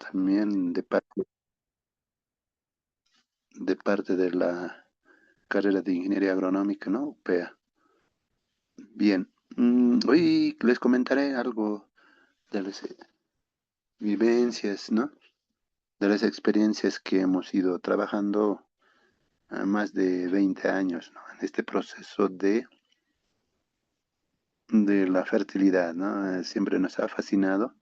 también de parte de la carrera de Ingeniería Agronómica, ¿no? UPEA. Bien, hoy les comentaré algo de las vivencias, ¿no? De las experiencias que hemos ido trabajando a más de 20 años, ¿no? En este proceso de la fertilidad, ¿no? Siempre nos ha fascinado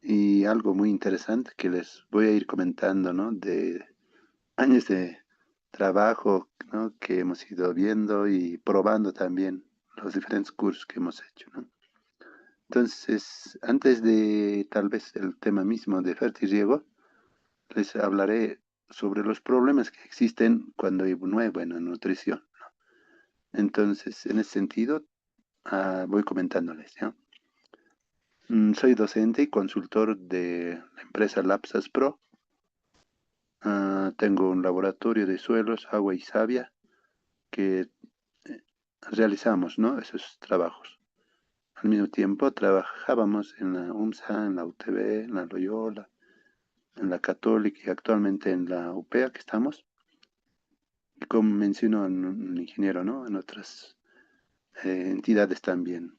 y algo muy interesante que les voy a ir comentando, ¿no? De años de trabajo, ¿no? Que hemos ido viendo y probando también los diferentes cursos que hemos hecho, ¿no? Entonces, antes de tal vez el tema mismo de fertirriego, les hablaré sobre los problemas que existen cuando no hay buena nutrición. Entonces, en ese sentido, voy comentándoles, ¿ya? Soy docente y consultor de la empresa Lapsas Pro. Tengo un laboratorio de suelos, agua y savia que realizamos, ¿no? Esos trabajos. Al mismo tiempo trabajábamos en la UMSA, en la UTB, en la Loyola, en la Católica y actualmente en la UPEA que estamos. Y como mencionó un ingeniero, ¿no? En otras entidades también.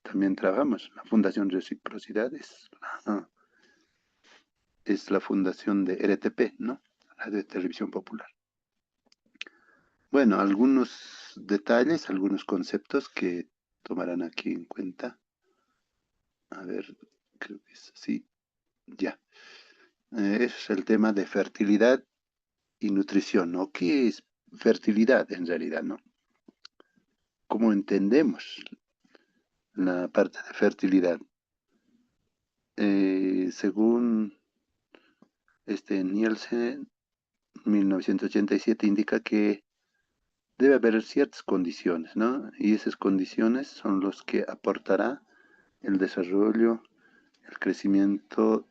También trabajamos. La Fundación Reciprocidad es la fundación de RTP, ¿no? Radio de Televisión Popular. Bueno, algunos detalles, algunos conceptos que tomarán aquí en cuenta. A ver, creo que es así. Ya. Ese es el tema de fertilidad y nutrición, ¿no? ¿Qué es fertilidad en realidad, no? ¿Cómo entendemos la parte de fertilidad? Según Nielsen, 1987 indica que debe haber ciertas condiciones, ¿no? Y esas condiciones son los que aportará el desarrollo, el crecimiento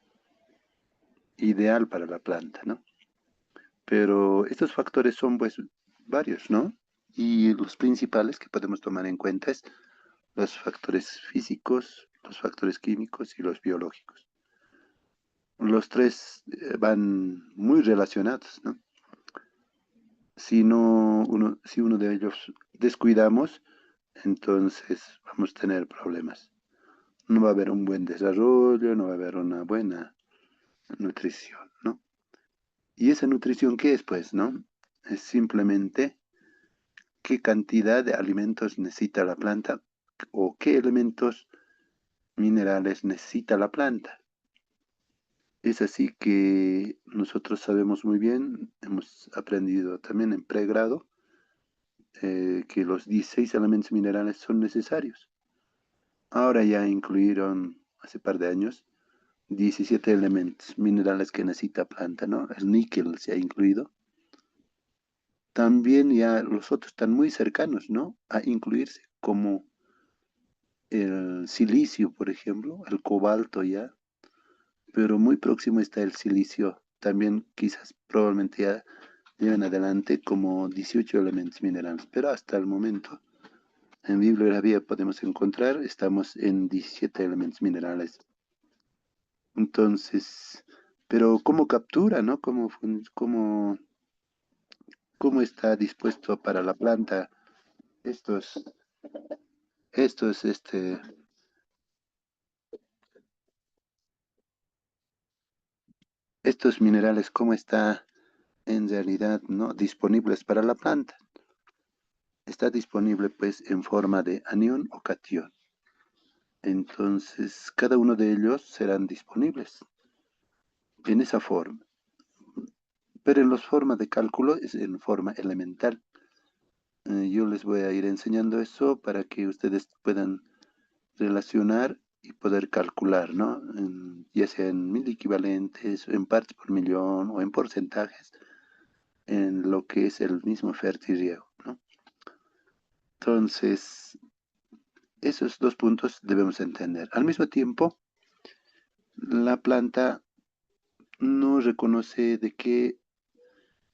ideal para la planta, ¿no? Pero estos factores son pues varios, ¿no? Y los principales que podemos tomar en cuenta es los factores físicos, los factores químicos y los biológicos. Los tres van muy relacionados, ¿no? Si uno de ellos descuidamos, entonces vamos a tener problemas. No va a haber un buen desarrollo, no va a haber una buena nutrición, ¿no? ¿Y esa nutrición qué es, pues, no? Es simplemente qué cantidad de alimentos necesita la planta o qué elementos minerales necesita la planta. Es así que nosotros sabemos muy bien, hemos aprendido también en pregrado, que los 16 elementos minerales son necesarios. Ahora ya incluyeron, hace par de años, 17 elementos minerales que necesita planta, ¿no? El níquel se ha incluido. También ya los otros están muy cercanos, ¿no? A incluirse, como el silicio, por ejemplo, el cobalto ya, pero muy próximo está el silicio. También quizás probablemente ya lleven adelante como 18 elementos minerales, pero hasta el momento en bibliografía podemos encontrar, estamos en 17 elementos minerales. Entonces, pero ¿cómo captura, no? ¿Cómo está dispuesto para la planta estos, estos, este, estos minerales, cómo está en realidad, ¿no? Disponibles para la planta? Está disponible pues en forma de anión o catión. Entonces, cada uno de ellos serán disponibles en esa forma. Pero en las formas de cálculo es en forma elemental. Yo les voy a ir enseñando eso para que ustedes puedan relacionar y poder calcular, ¿no? Ya sea en mil equivalentes, en partes por millón o en porcentajes, en lo que es el mismo fertirriego, ¿no? Entonces, esos dos puntos debemos entender. Al mismo tiempo, la planta no reconoce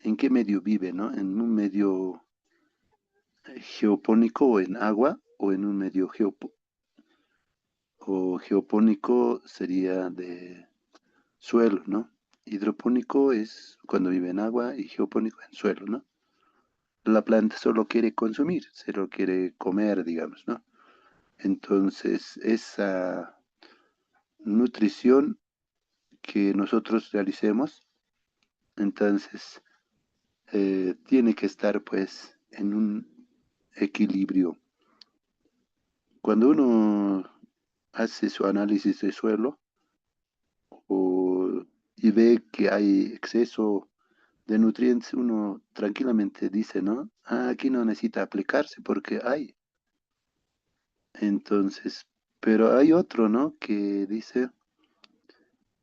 en qué medio vive, ¿no? En un medio geopónico o en agua o en un medio geopónico sería de suelo, ¿no? Hidropónico es cuando vive en agua y geopónico en suelo, ¿no? La planta solo quiere consumir, solo quiere comer, digamos, ¿no? Entonces, esa nutrición que nosotros realicemos, entonces, tiene que estar pues en un equilibrio. Cuando uno hace su análisis de suelo y ve que hay exceso de nutrientes, uno tranquilamente dice, ¿no? Ah, aquí no necesita aplicarse porque hay. Entonces, pero hay otro, ¿no? Que dice,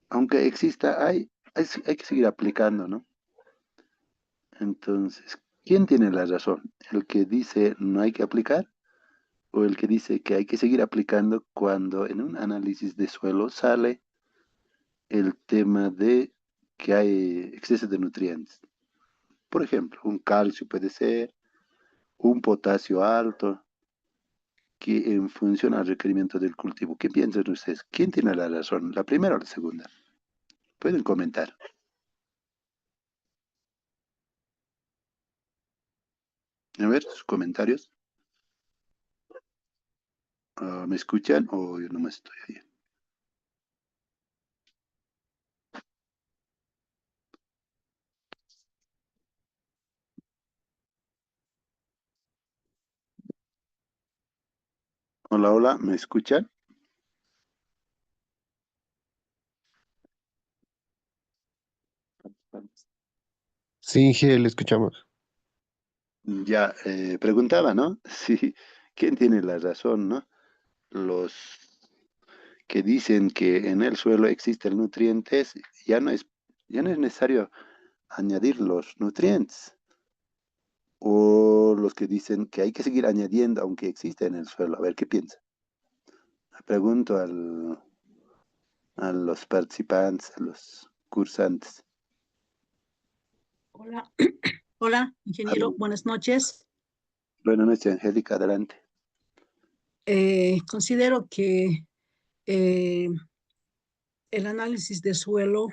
aunque exista, hay que seguir aplicando, ¿no? Entonces, ¿quién tiene la razón? ¿El que dice no hay que aplicar o el que dice que hay que seguir aplicando cuando en un análisis de suelo sale el tema de que hay exceso de nutrientes? Por ejemplo, un calcio puede ser, un potasio alto, que en función al requerimiento del cultivo. ¿Qué piensan ustedes? ¿Quién tiene la razón? ¿La primera o la segunda? Pueden comentar. A ver, sus comentarios. ¿Me escuchan o yo no me estoy ahí? Hola, hola, ¿me escuchan? Sí, Inge, le escuchamos. Ya, preguntaba, ¿no? Sí, ¿quién tiene la razón, no? Los que dicen que en el suelo existen nutrientes, ya no es, ya no es necesario añadir los nutrientes. O los que dicen que hay que seguir añadiendo aunque existe en el suelo. A ver, ¿qué piensa? Pregunto a los participantes, a los cursantes. Hola, hola, A ver, ingeniero, buenas noches. buenas noches, Angélica, adelante. Considero que eh, el análisis de suelo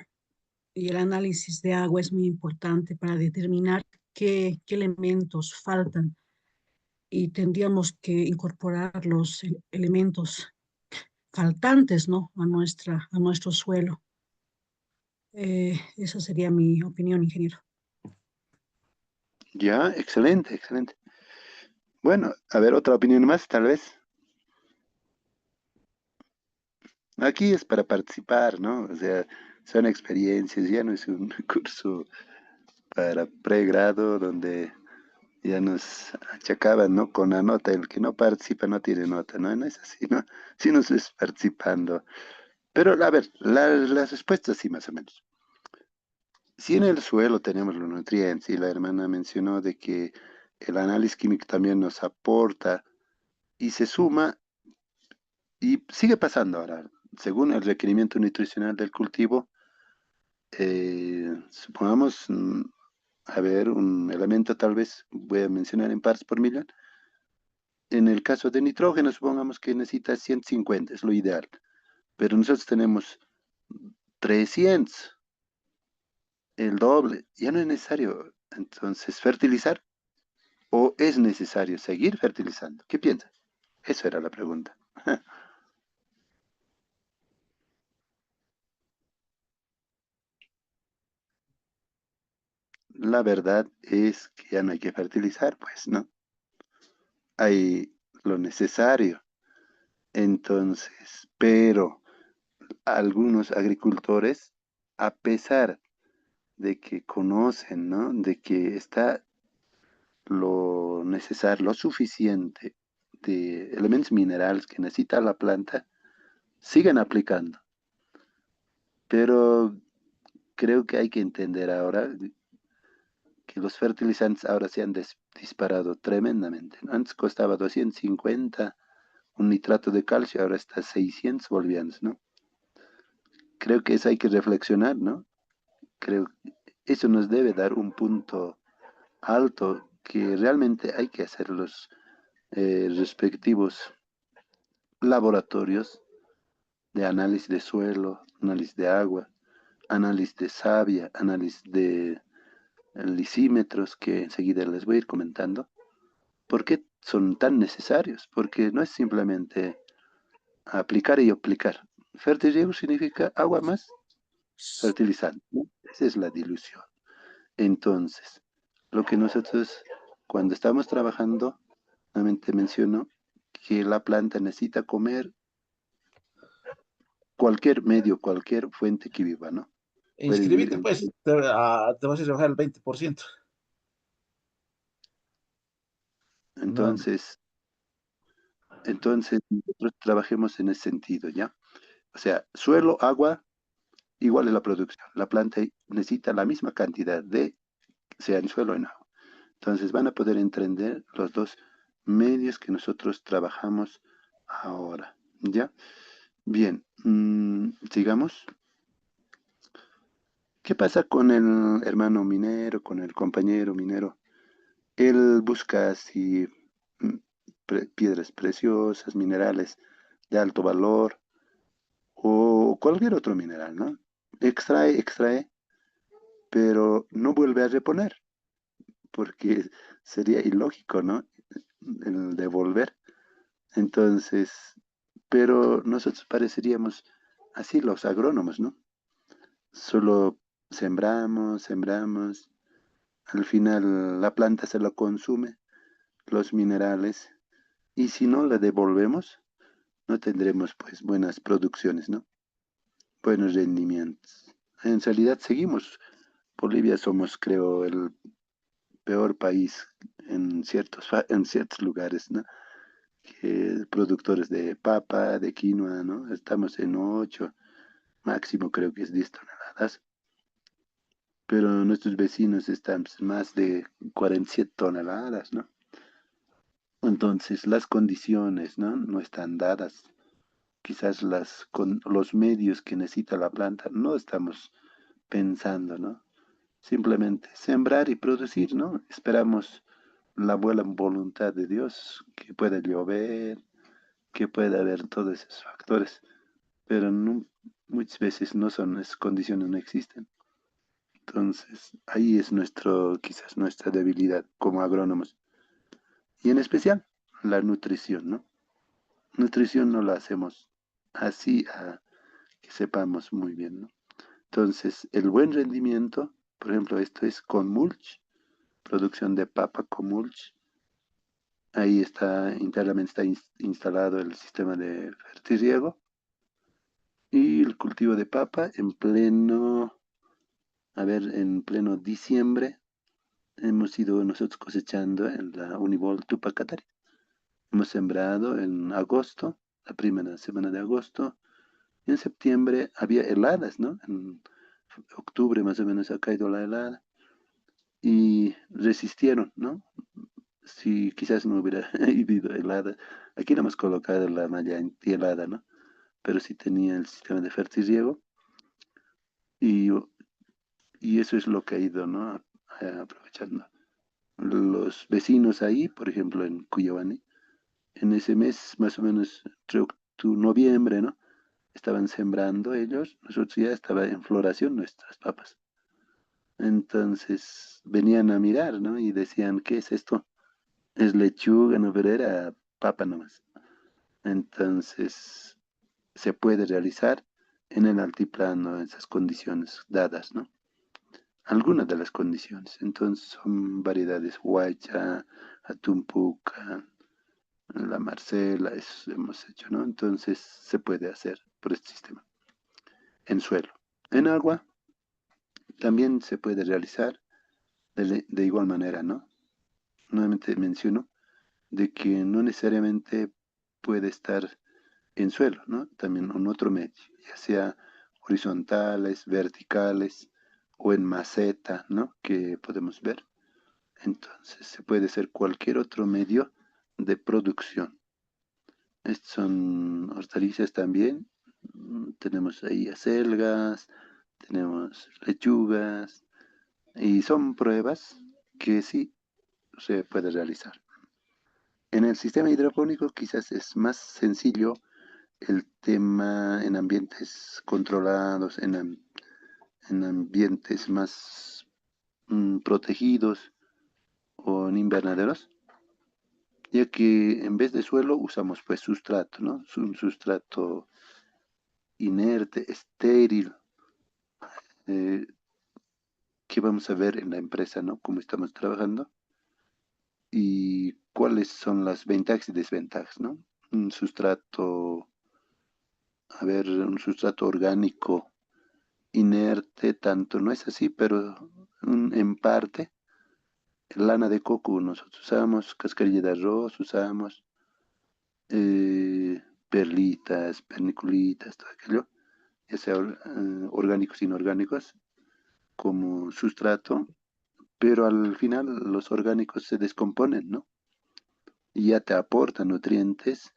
y el análisis de agua es muy importante para determinar qué elementos faltan y tendríamos que incorporar los elementos faltantes, ¿no? A nuestro suelo. Esa sería mi opinión, ingeniero. Ya, excelente, excelente. Bueno, a ver, otra opinión más, tal vez. Aquí es para participar, ¿no? O sea, son experiencias, ya no es un curso para pregrado donde ya nos achacaban, ¿no? Con la nota, el que no participa no tiene nota, ¿no? No es así, ¿no? Sí nos es participando. Pero, a ver, las respuestas sí, más o menos. Si en el suelo tenemos los nutrientes y la hermana mencionó de que el análisis químico también nos aporta y se suma y sigue pasando ahora, según el requerimiento nutricional del cultivo, supongamos, a ver, un elemento tal vez, voy a mencionar en partes por millón, en el caso de nitrógeno, supongamos que necesita 150, es lo ideal, pero nosotros tenemos 300, el doble, ya no es necesario entonces fertilizar. ¿O es necesario seguir fertilizando? ¿Qué piensas? Esa era la pregunta. La verdad es que ya no hay que fertilizar, pues, ¿no? Hay lo necesario. Entonces, pero algunos agricultores, a pesar de que conocen, ¿no? De que está lo necesario, lo suficiente de elementos minerales que necesita la planta, siguen aplicando. Pero creo que hay que entender ahora que los fertilizantes ahora se han disparado tremendamente, ¿no? Antes costaba 250 un nitrato de calcio, ahora está a 600 bolivianos, ¿no? Creo que eso hay que reflexionar, ¿no? Creo que eso nos debe dar un punto alto que realmente hay que hacer los respectivos laboratorios de análisis de suelo, análisis de agua, análisis de savia, análisis de lisímetros, que enseguida les voy a ir comentando. ¿Por qué son tan necesarios? Porque no es simplemente aplicar y aplicar. Fertirriego significa agua más fertilizante, ¿no? Esa es la dilución. Entonces, lo que nosotros, cuando estamos trabajando, nuevamente menciono que la planta necesita comer cualquier medio, cualquier fuente que viva, ¿no? Puede vivir Inscríbete, en... pues, te vas a rebajar el 20%. No, Entonces, entonces, nosotros trabajemos en ese sentido, ¿ya? O sea, suelo, agua, igual es la producción. La planta necesita la misma cantidad de, sea en suelo o en agua. Entonces, van a poder entender los dos medios que nosotros trabajamos ahora, ¿ya? Bien, sigamos. ¿Qué pasa con el hermano minero, con el compañero minero? Él busca así mm, piedras preciosas, minerales de alto valor o cualquier otro mineral, ¿no? Extrae, extrae, pero no vuelve a reponer, porque sería ilógico, ¿no? El devolver. Entonces, pero nosotros pareceríamos así los agrónomos, ¿no? Solo sembramos, sembramos, al final la planta se lo consume, los minerales, y si no le devolvemos, no tendremos pues buenas producciones, ¿no? Buenos rendimientos. En realidad seguimos. Bolivia somos, creo, el peor país en en ciertos lugares, ¿no? Que productores de papa, de quinoa, ¿no? Estamos en 8, máximo creo que es 10 toneladas, pero nuestros vecinos están pues, más de 47 toneladas, ¿no? Entonces las condiciones, ¿no? No están dadas. Quizás con los medios que necesita la planta no estamos pensando, ¿no? Simplemente sembrar y producir, ¿no? Esperamos la buena voluntad de Dios, que pueda llover, que pueda haber todos esos factores, pero muchas veces no son, esas condiciones no existen. Entonces, ahí es quizás nuestra debilidad como agrónomos. Y en especial, la nutrición, ¿no? Nutrición no la hacemos así a que sepamos muy bien, ¿no? Entonces, el buen rendimiento, por ejemplo, esto es con mulch, producción de papa con mulch. Ahí está, internamente está instalado el sistema de fertirriego y el cultivo de papa en pleno diciembre, hemos ido nosotros cosechando en la Unibol Tupacatari. Hemos sembrado en agosto, la primera semana de agosto, y en septiembre había heladas, ¿no? En octubre más o menos ha caído la helada y resistieron, ¿no? Si quizás no hubiera habido helada, aquí no hemos colocado la malla antihelada, ¿no? Pero sí tenía el sistema de fertirriego y, y eso es lo que ha ido, ¿no? Aprovechando. Los vecinos ahí, por ejemplo, en Cuyabani, en ese mes, más o menos, entre noviembre, ¿no? Estaban sembrando ellos, nosotros ya estaba en floración nuestras papas. Entonces venían a mirar, ¿no? Y decían, ¿qué es esto? Es lechuga, no, pero era papa nomás. Entonces se puede realizar en el altiplano esas condiciones dadas, ¿no? Algunas de las condiciones. Entonces son variedades huaycha, atumpuca, la Marcela, eso hemos hecho, ¿no? Entonces se puede hacer por este sistema. En suelo. En agua también se puede realizar de igual manera, ¿no? Nuevamente menciono de que no necesariamente puede estar en suelo, ¿no? También en otro medio, ya sea horizontales, verticales o en maceta, ¿no? Que podemos ver. Entonces se puede ser cualquier otro medio de producción. Estos son hortalizas también. Tenemos ahí acelgas, tenemos lechugas y son pruebas que sí se puede realizar. En el sistema hidropónico quizás es más sencillo el tema en ambientes controlados, en ambientes más protegidos o en invernaderos, ya que en vez de suelo usamos pues sustrato, ¿no? Un sustrato inerte, estéril, eh, que vamos a ver en la empresa, ¿no? Cómo estamos trabajando y cuáles son las ventajas y desventajas, ¿no? Un sustrato, a ver, un sustrato orgánico inerte, tanto no es así, pero en parte, lana de coco nosotros usamos, cascarilla de arroz usamos, perlitas, perniculitas, todo aquello, ya sea orgánicos, inorgánicos, como sustrato, pero al final los orgánicos se descomponen, ¿no? Y ya te aportan nutrientes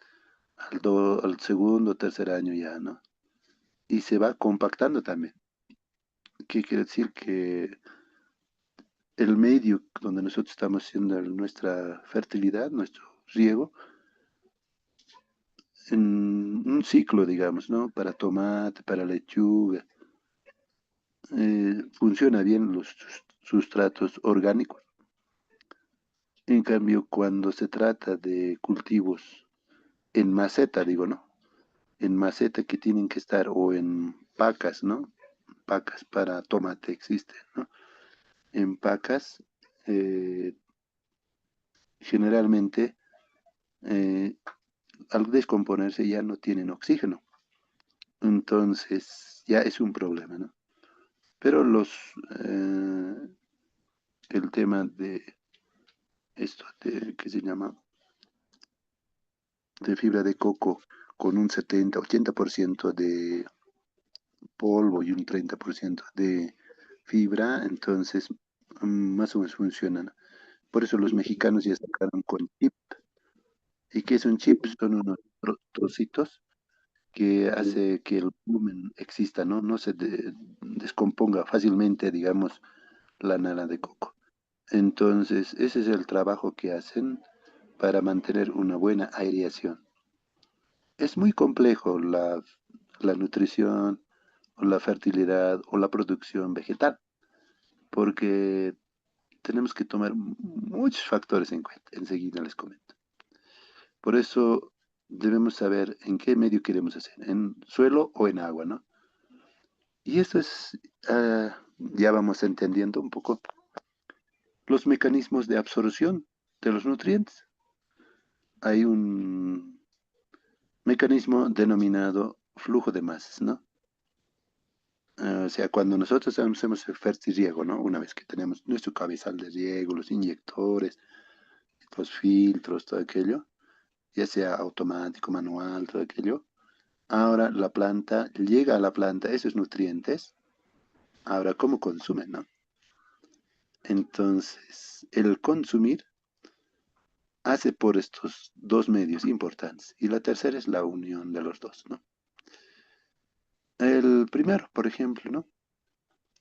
al segundo o tercer año ya, ¿no? Y se va compactando también. ¿Qué quiere decir? Que el medio donde nosotros estamos haciendo nuestra fertilidad, nuestro riego, en un ciclo, digamos, ¿no? Para tomate, para lechuga, funciona bien los sustratos orgánicos. En cambio, cuando se trata de cultivos en maceta, digo, ¿no? En maceta que tienen que estar o en pacas, ¿no? Pacas para tomate existen, ¿no? En pacas, eh, generalmente, eh, al descomponerse ya no tienen oxígeno. Entonces, ya es un problema, ¿no? Pero eh, el tema de esto, ¿qué se llama? De fibra de coco con un 70-80% de polvo y un 30% de fibra, entonces más o menos funcionan. Por eso los mexicanos ya sacaron con chip. ¿Y qué es un chip? Son unos trocitos que hace que el volumen exista, ¿no? No se descomponga fácilmente, digamos, la nana de coco. Entonces, ese es el trabajo que hacen para mantener una buena aireación. Es muy complejo la nutrición o la fertilidad o la producción vegetal, porque tenemos que tomar muchos factores en cuenta. Enseguida les comento. Por eso debemos saber en qué medio queremos hacer, en suelo o en agua, ¿no? Y eso es, ya vamos entendiendo un poco los mecanismos de absorción de los nutrientes. Hay un mecanismo denominado flujo de masas, ¿no? O sea, cuando nosotros hacemos el fertirriego, ¿no? Una vez que tenemos nuestro cabezal de riego, los inyectores, los filtros, todo aquello, ya sea automático, manual, todo aquello, ahora la planta, llega a la planta esos nutrientes, ahora ¿cómo consumen, no? Entonces, el consumir hace por estos dos medios importantes y la tercera es la unión de los dos, ¿no? El primero, por ejemplo, ¿no?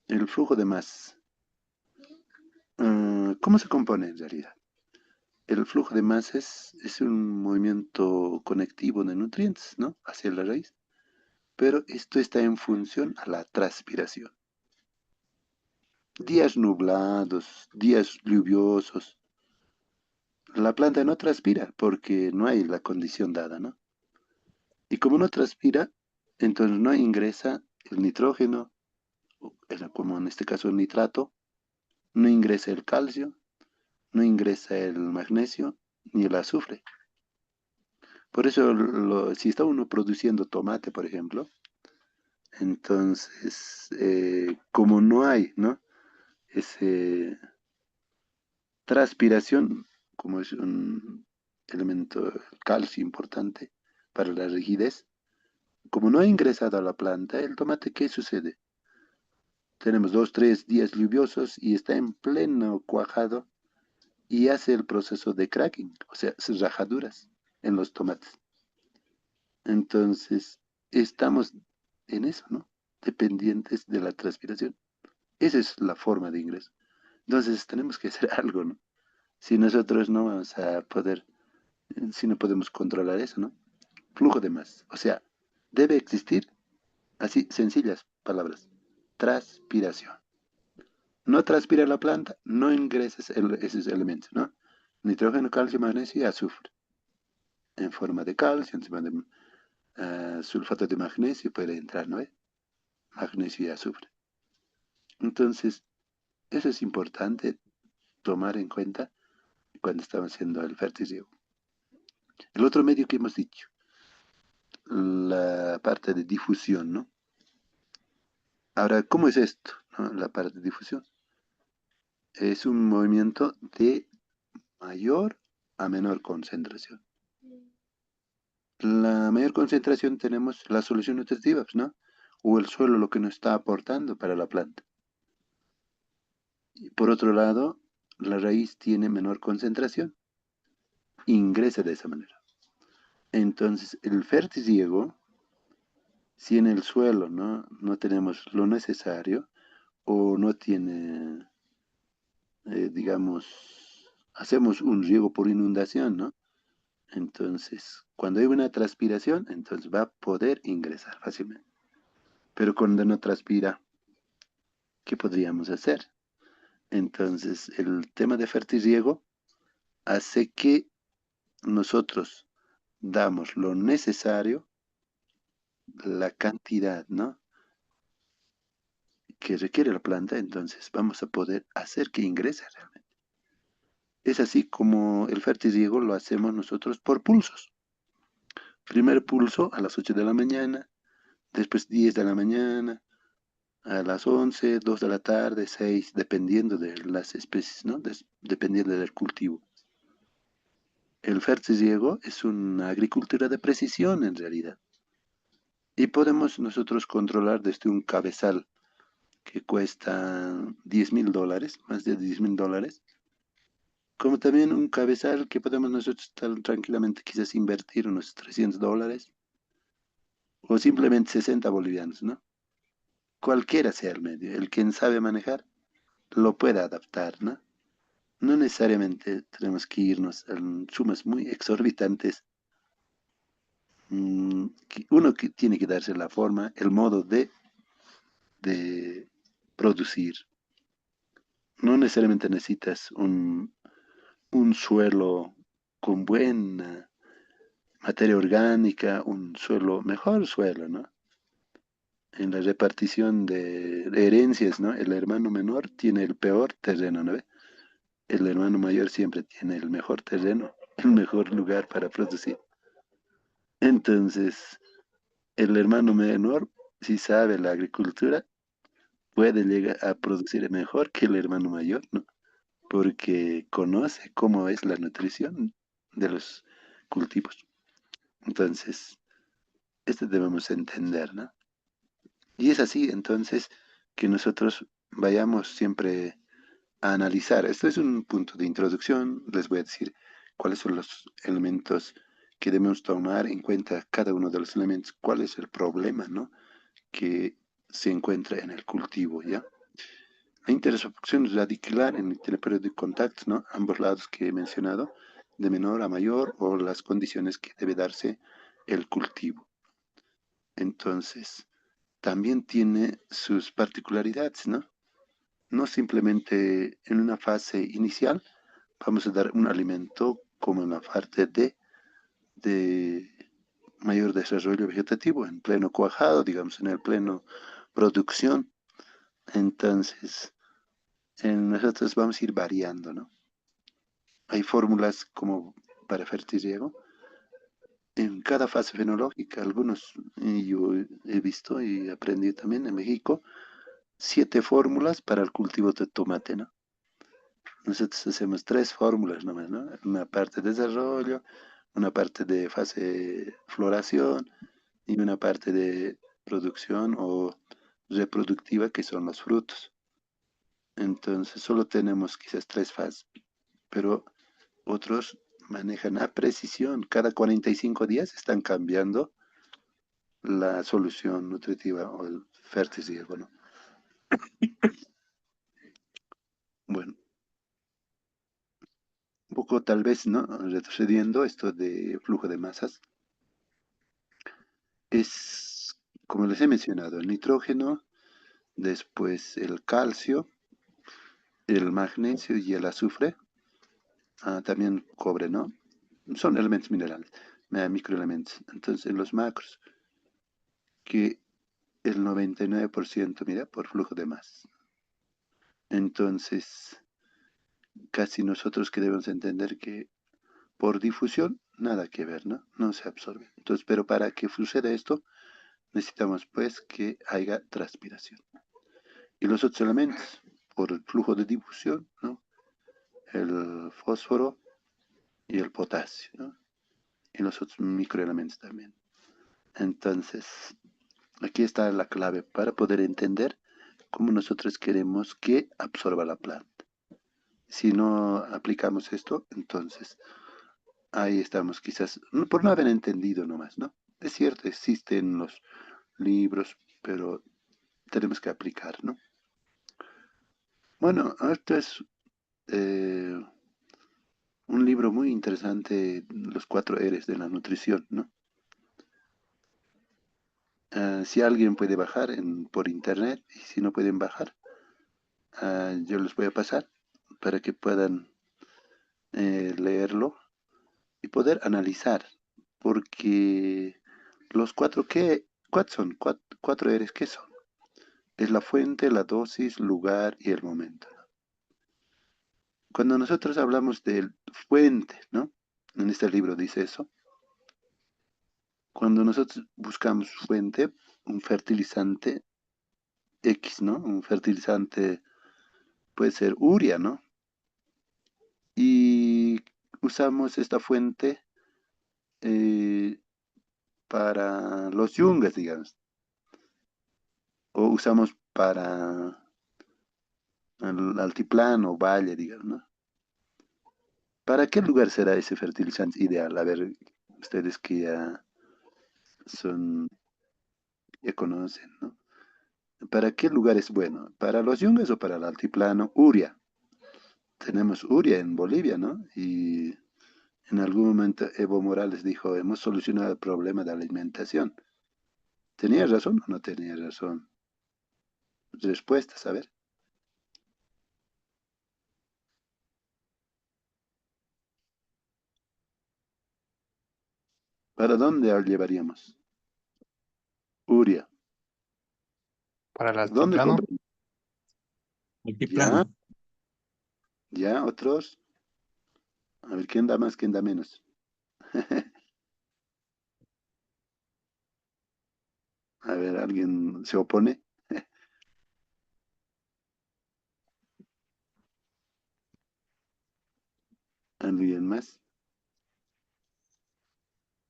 El flujo de masas. ¿Cómo se compone en realidad? El flujo de masas es un movimiento conectivo de nutrientes, ¿no? Hacia la raíz, pero esto está en función a la transpiración. Días nublados, días lluviosos, la planta no transpira porque no hay la condición dada, ¿no? Y como no transpira, entonces no ingresa el nitrógeno, como en este caso el nitrato, no ingresa el calcio, no ingresa el magnesio ni el azufre. Por eso, si está uno produciendo tomate, por ejemplo, entonces, como no hay, ¿no? Ese transpiración, como es un elemento calcio importante para la rigidez, como no ha ingresado a la planta, el tomate, ¿qué sucede? Tenemos 2, 3 días lluviosos y está en pleno cuajado y hace el proceso de cracking, o sea, sus rajaduras en los tomates. Entonces, estamos en eso, ¿no? Dependientes de la transpiración. Esa es la forma de ingreso. Entonces, tenemos que hacer algo, ¿no? Si nosotros no vamos a poder, si no podemos controlar eso, ¿no? Flujo de masas. O sea, debe existir, así, sencillas palabras. transpiración. No transpira la planta, no ingresas esos elementos, ¿no? Nitrógeno, calcio, magnesio y azufre. En forma de calcio, encima de sulfato de magnesio puede entrar, ¿no? Magnesio y azufre. Entonces, eso es importante tomar en cuenta cuando estamos haciendo el fertilizio. El otro medio que hemos dicho, la parte de difusión, ¿no? Ahora, ¿cómo es esto, no? La parte de difusión. Es un movimiento de mayor a menor concentración. La mayor concentración tenemos la solución nutritiva, pues, ¿no? O el suelo lo que nos está aportando para la planta. Y por otro lado, la raíz tiene menor concentración, ingresa de esa manera. Entonces, el fertiliego, si en el suelo no tenemos lo necesario o no tiene, digamos, hacemos un riego por inundación, ¿no? Entonces, cuando hay una transpiración, entonces va a poder ingresar fácilmente. Pero cuando no transpira, ¿qué podríamos hacer? Entonces, el tema de fertirriego hace que nosotros damos lo necesario, la cantidad, ¿no? Que requiere la planta, entonces vamos a poder hacer que ingrese realmente. Es así como el fertirriego lo hacemos nosotros por pulsos. Primer pulso a las 8 de la mañana, después 10 de la mañana, a las 11, 2 de la tarde, 6, dependiendo de las especies, ¿no? Dependiendo del cultivo. El fertiliego es una agricultura de precisión en realidad. Y podemos nosotros controlar desde un cabezal que cuesta $10.000, más de $10.000, como también un cabezal que podemos nosotros tranquilamente quizás invertir unos $300 o simplemente 60 bolivianos, ¿no? Cualquiera sea el medio, el quien sabe manejar lo puede adaptar, ¿no? No necesariamente tenemos que irnos a sumas muy exorbitantes. Uno que tiene que darse la forma, el modo de producir. No necesariamente necesitas un suelo con buena materia orgánica, un suelo, mejor suelo, ¿no? En la repartición de herencias, ¿no? El hermano menor tiene el peor terreno, ¿no? El hermano mayor siempre tiene el mejor terreno, el mejor lugar para producir. Entonces, el hermano menor, si sabe la agricultura, puede llegar a producir mejor que el hermano mayor, ¿no? Porque conoce cómo es la nutrición de los cultivos. Entonces, esto debemos entender, ¿no? Y es así, entonces, que nosotros vayamos siempre a analizar. Esto es un punto de introducción. Les voy a decir cuáles son los elementos que debemos tomar en cuenta cada uno de los elementos, cuál es el problema, ¿no? Que se encuentra en el cultivo, ¿ya? La interrupción radicular en el periodo de contacto, ¿no? Ambos lados que he mencionado, de menor a mayor, o las condiciones que debe darse el cultivo. Entonces, también tiene sus particularidades, ¿no? No simplemente en una fase inicial vamos a dar un alimento como en la parte de mayor desarrollo vegetativo, en pleno cuajado, digamos, en el pleno producción. Entonces, nosotros vamos a ir variando, ¿no? Hay fórmulas como para fertiliego en cada fase fenológica. Algunos, y yo he visto y aprendí también en México, 7 fórmulas para el cultivo de tomate, ¿no? Nosotros hacemos 3 fórmulas nomás, ¿no? Una parte de desarrollo, una parte de fase floración y una parte de producción o reproductiva que son los frutos. Entonces solo tenemos quizás 3 fases, pero otros manejan a precisión. Cada 45 días están cambiando la solución nutritiva o el fertilizante. Bueno, un poco tal vez, ¿no? Retrocediendo esto de flujo de masas, es, como les he mencionado, el nitrógeno después el calcio, el magnesio y el azufre, también cobre, ¿no? Son elementos minerales, microelementos. Entonces, los macros, que el 99%, mira, por flujo de masa. Entonces, casi nosotros que debemos entender que por difusión, nada que ver, ¿no? No se absorbe. Entonces, pero para que suceda esto, necesitamos pues que haya transpiración. Y los otros elementos, por el flujo de difusión, ¿no? El fósforo y el potasio, ¿no? Y los otros microelementos también. Entonces, aquí está la clave para poder entender cómo nosotros queremos que absorba la planta. Si no aplicamos esto, entonces ahí estamos quizás, por no haber entendido nomás, ¿no? Es cierto, existen los libros, pero tenemos que aplicar, ¿no? Bueno, esto es eh, un libro muy interesante, Los 4 Rs de la nutrición, ¿no? Si alguien puede bajar por internet y si no pueden bajar, yo les voy a pasar para que puedan leerlo y poder analizar, porque los ¿cuáles son? Cuatro Rs, ¿qué son? Es la fuente, la dosis, lugar y el momento. Cuando nosotros hablamos de fuente, ¿no? En este libro dice eso. Cuando nosotros buscamos fuente, un fertilizante X, ¿no? Un fertilizante puede ser urea, ¿no? Y usamos esta fuente eh, para los yungas, digamos, o usamos para el altiplano, valle, digamos, ¿no? ¿Para qué lugar será ese fertilizante ideal? A ver, ustedes que son, ya conocen, ¿no? ¿Para qué lugar es bueno? ¿Para los yungas o para el altiplano? Uria. Tenemos Uria en Bolivia, ¿no? Y en algún momento Evo Morales dijo, hemos solucionado el problema de alimentación. ¿Tenía razón o no tenía razón? Respuestas, a ver. ¿Para dónde lo llevaríamos? Uria. Para el ¿Dónde altiplano, compramos? Ya, Altiplano. ya, otros. A ver, ¿quién da más, quién da menos? A ver, ¿alguien se opone? ¿Alguien más?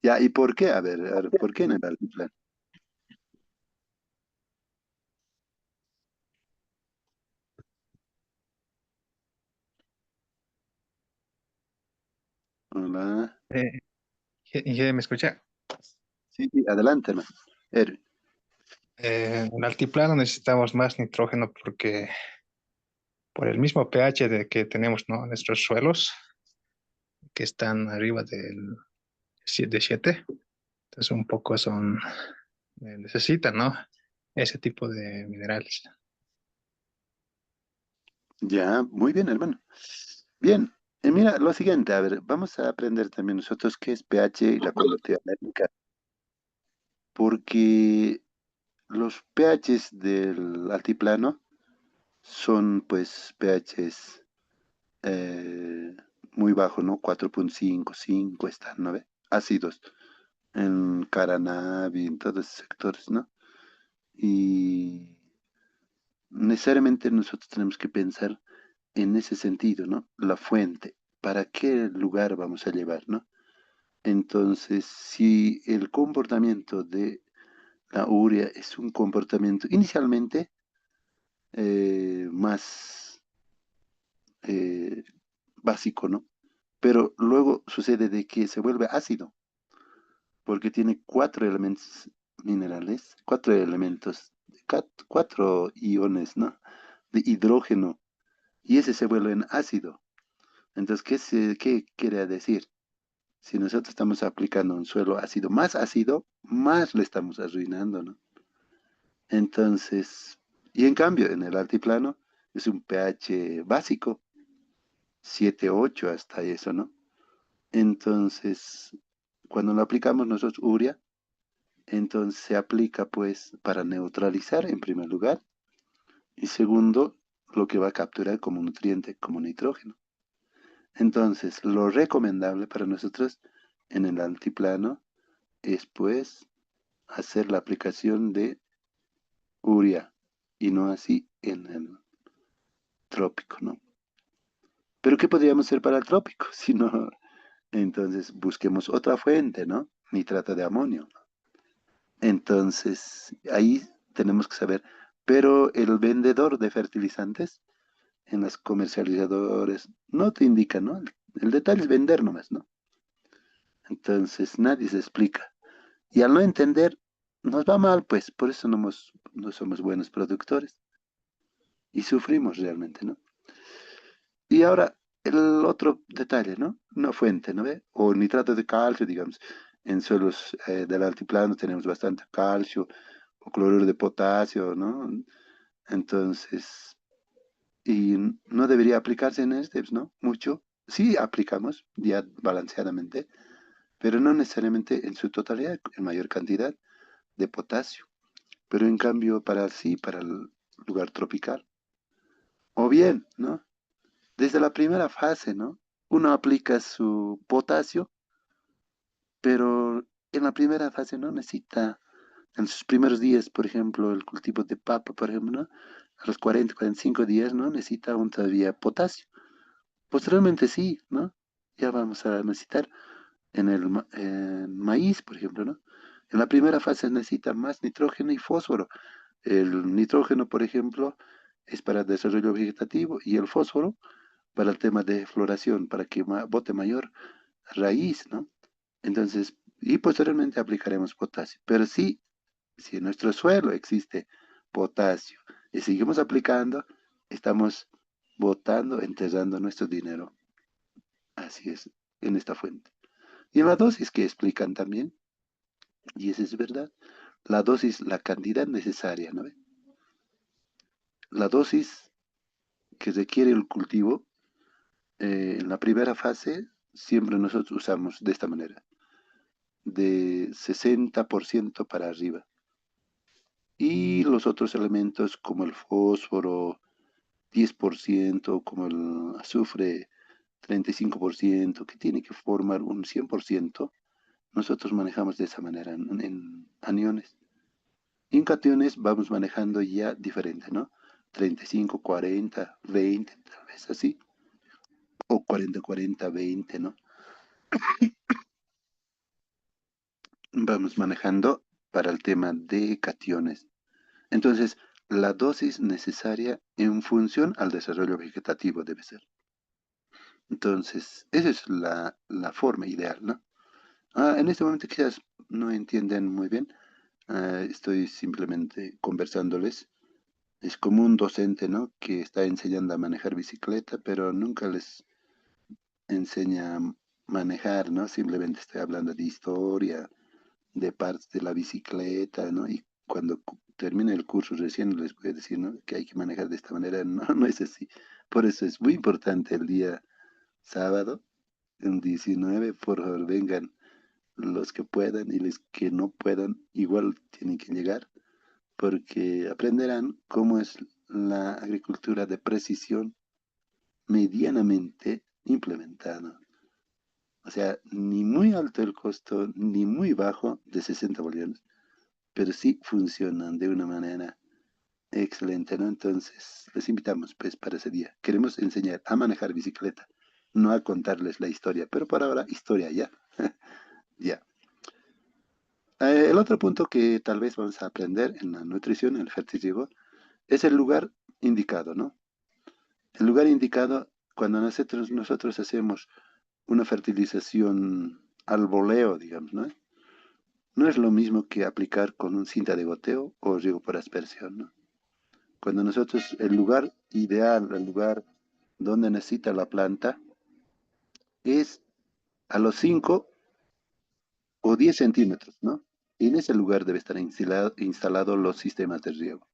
Ya, ¿y por qué? A ver, ¿por qué en el altiplano? Hola. Inge, ¿me escucha? Sí, sí, adelante, hermano. Erwin. En altiplano necesitamos más nitrógeno porque por el mismo pH que tenemos, ¿no? En nuestros suelos, que están arriba de 7, entonces un poco necesitan, ¿no? Ese tipo de minerales. Ya, muy bien, hermano. Bien, mira, lo siguiente, a ver, vamos a aprender también nosotros qué es pH y la conductividad térmica, porque los pHs del altiplano son pues pHs muy bajos, ¿no? 4,5, 5 están, ¿no ve? Ácidos en Caranavi, en todos esos sectores, ¿no? Y necesariamente nosotros tenemos que pensar en ese sentido, ¿no? La fuente, ¿para qué lugar vamos a llevar, ¿no? Entonces, si el comportamiento de la urea es un comportamiento inicialmente más eh, básico, ¿no? Pero luego sucede de que se vuelve ácido, porque tiene 4 elementos minerales, 4 elementos, 4 iones, ¿no? De hidrógeno, y ese se vuelve en ácido. Entonces, ¿qué quiere decir? Si nosotros estamos aplicando un suelo ácido, más le estamos arruinando, ¿no? Entonces, Y en cambio, en el altiplano es un pH básico, 7 8 hasta eso, ¿no? Entonces, cuando lo aplicamos nosotros urea, entonces se aplica pues para neutralizar en primer lugar y segundo, lo que va a capturar como nutriente, como nitrógeno. Entonces, lo recomendable para nosotros en el altiplano es pues hacer la aplicación de urea y no así en el trópico, ¿no? Pero ¿qué podríamos hacer para el trópico? Si no, entonces busquemos otra fuente, ¿no? Nitrato de amonio. Entonces, ahí tenemos que saber, pero el vendedor de fertilizantes en las comercializadores no te indica, ¿no? El detalle es vender nomás, ¿no? Entonces, nadie se explica. Y al no entender, nos va mal, pues, por eso no somos buenos productores y sufrimos realmente, ¿no? Y ahora, el otro detalle, ¿no? Una fuente, ¿no ve? O nitrato de calcio, digamos. En suelos del altiplano tenemos bastante calcio o cloruro de potasio, ¿no? Entonces, y no debería aplicarse en este, ¿no? Mucho. Sí aplicamos ya balanceadamente, pero no necesariamente en su totalidad, en mayor cantidad de potasio. Pero en cambio, para sí, para el lugar tropical. O bien, ¿no? Desde la primera fase, ¿no? Uno aplica su potasio, pero en la primera fase no necesita, en sus primeros días, por ejemplo, el cultivo de papa, por ejemplo, ¿no? A los 40, 45 días, ¿no? Necesita aún todavía potasio. Posteriormente sí, ¿no? Ya vamos a necesitar en el en maíz, por ejemplo, ¿no? En la primera fase necesita más nitrógeno y fósforo. El nitrógeno, por ejemplo, es para el desarrollo vegetativo y el fósforo para el tema de floración, para que bote mayor raíz, ¿no? Entonces, y posteriormente aplicaremos potasio. Pero sí, si en nuestro suelo existe potasio y seguimos aplicando, estamos botando, enterrando nuestro dinero. Así es, en esta fuente. Y en la dosis que explican también, y eso es verdad, la dosis, la cantidad necesaria, ¿no? La dosis que requiere el cultivo, en la primera fase, siempre nosotros usamos de esta manera, de 60% para arriba. Y los otros elementos como el fósforo, 10%, como el azufre, 35%, que tiene que formar un 100%, nosotros manejamos de esa manera en aniones. Y en cationes vamos manejando ya diferente, ¿no? 35, 40, 20, tal vez así. O 40, 40, 20, ¿no? Vamos manejando para el tema de cationes. Entonces, la dosis necesaria en función al desarrollo vegetativo debe ser. Entonces, esa es la forma ideal, ¿no? En este momento quizás no entienden muy bien. Estoy simplemente conversándoles. Es como un docente, ¿no? Que está enseñando a manejar bicicleta, pero nunca les enseña a manejar, ¿no? Simplemente estoy hablando de historia, de partes de la bicicleta, ¿no? Y cuando termine el curso recién les voy a decir, ¿no? Que hay que manejar de esta manera. No, no es así. Por eso es muy importante el día sábado, el 19, por favor, vengan los que puedan y los que no puedan, igual tienen que llegar, porque aprenderán cómo es la agricultura de precisión medianamente implementada. O sea, ni muy alto el costo, ni muy bajo de 60 bolivianos, pero sí funcionan de una manera excelente, ¿no? Entonces, les invitamos pues para ese día. Queremos enseñar a manejar bicicleta, no a contarles la historia, pero por ahora historia ya. Ya. El otro punto que tal vez vamos a aprender en la nutrición, en el fertilizante, es el lugar indicado, ¿no? El lugar indicado cuando nosotros hacemos una fertilización al voleo, digamos, ¿no? No es lo mismo que aplicar con un cinta de goteo o riego por aspersión, ¿no? Cuando nosotros, el lugar ideal, el lugar donde necesita la planta, es a los 5 o 10 centímetros, ¿no? Y en ese lugar debe estar instalado los sistemas de riego.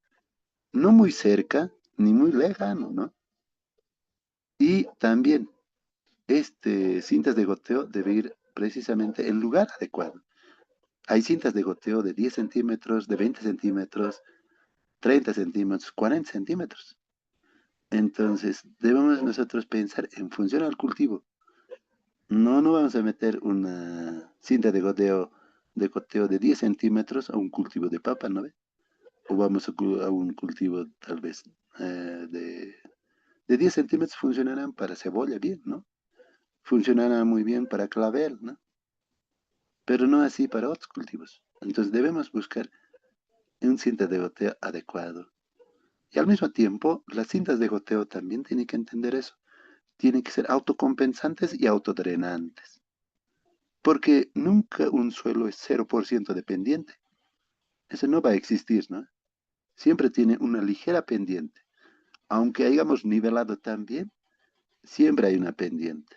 no muy cerca ni muy lejano, ¿no? Y también cintas de goteo debe ir precisamente en lugar adecuado. Hay cintas de goteo de 10 centímetros, de 20 centímetros, 30 centímetros, 40 centímetros. Entonces, debemos nosotros pensar en función al cultivo. No vamos a meter una cinta de goteo de 10 centímetros a un cultivo de papa, ¿no ve? O vamos a un cultivo tal vez de 10 centímetros funcionarán para cebolla bien, ¿no? Funcionarán muy bien para clavel, ¿no? Pero no así para otros cultivos. Entonces debemos buscar un cinta de goteo adecuado. Y al mismo tiempo, las cintas de goteo también tienen que entender eso. Tienen que ser autocompensantes y autodrenantes. Porque nunca un suelo es 0% dependiente. Eso no va a existir, ¿no? Siempre tiene una ligera pendiente. Aunque hayamos nivelado también, siempre hay una pendiente.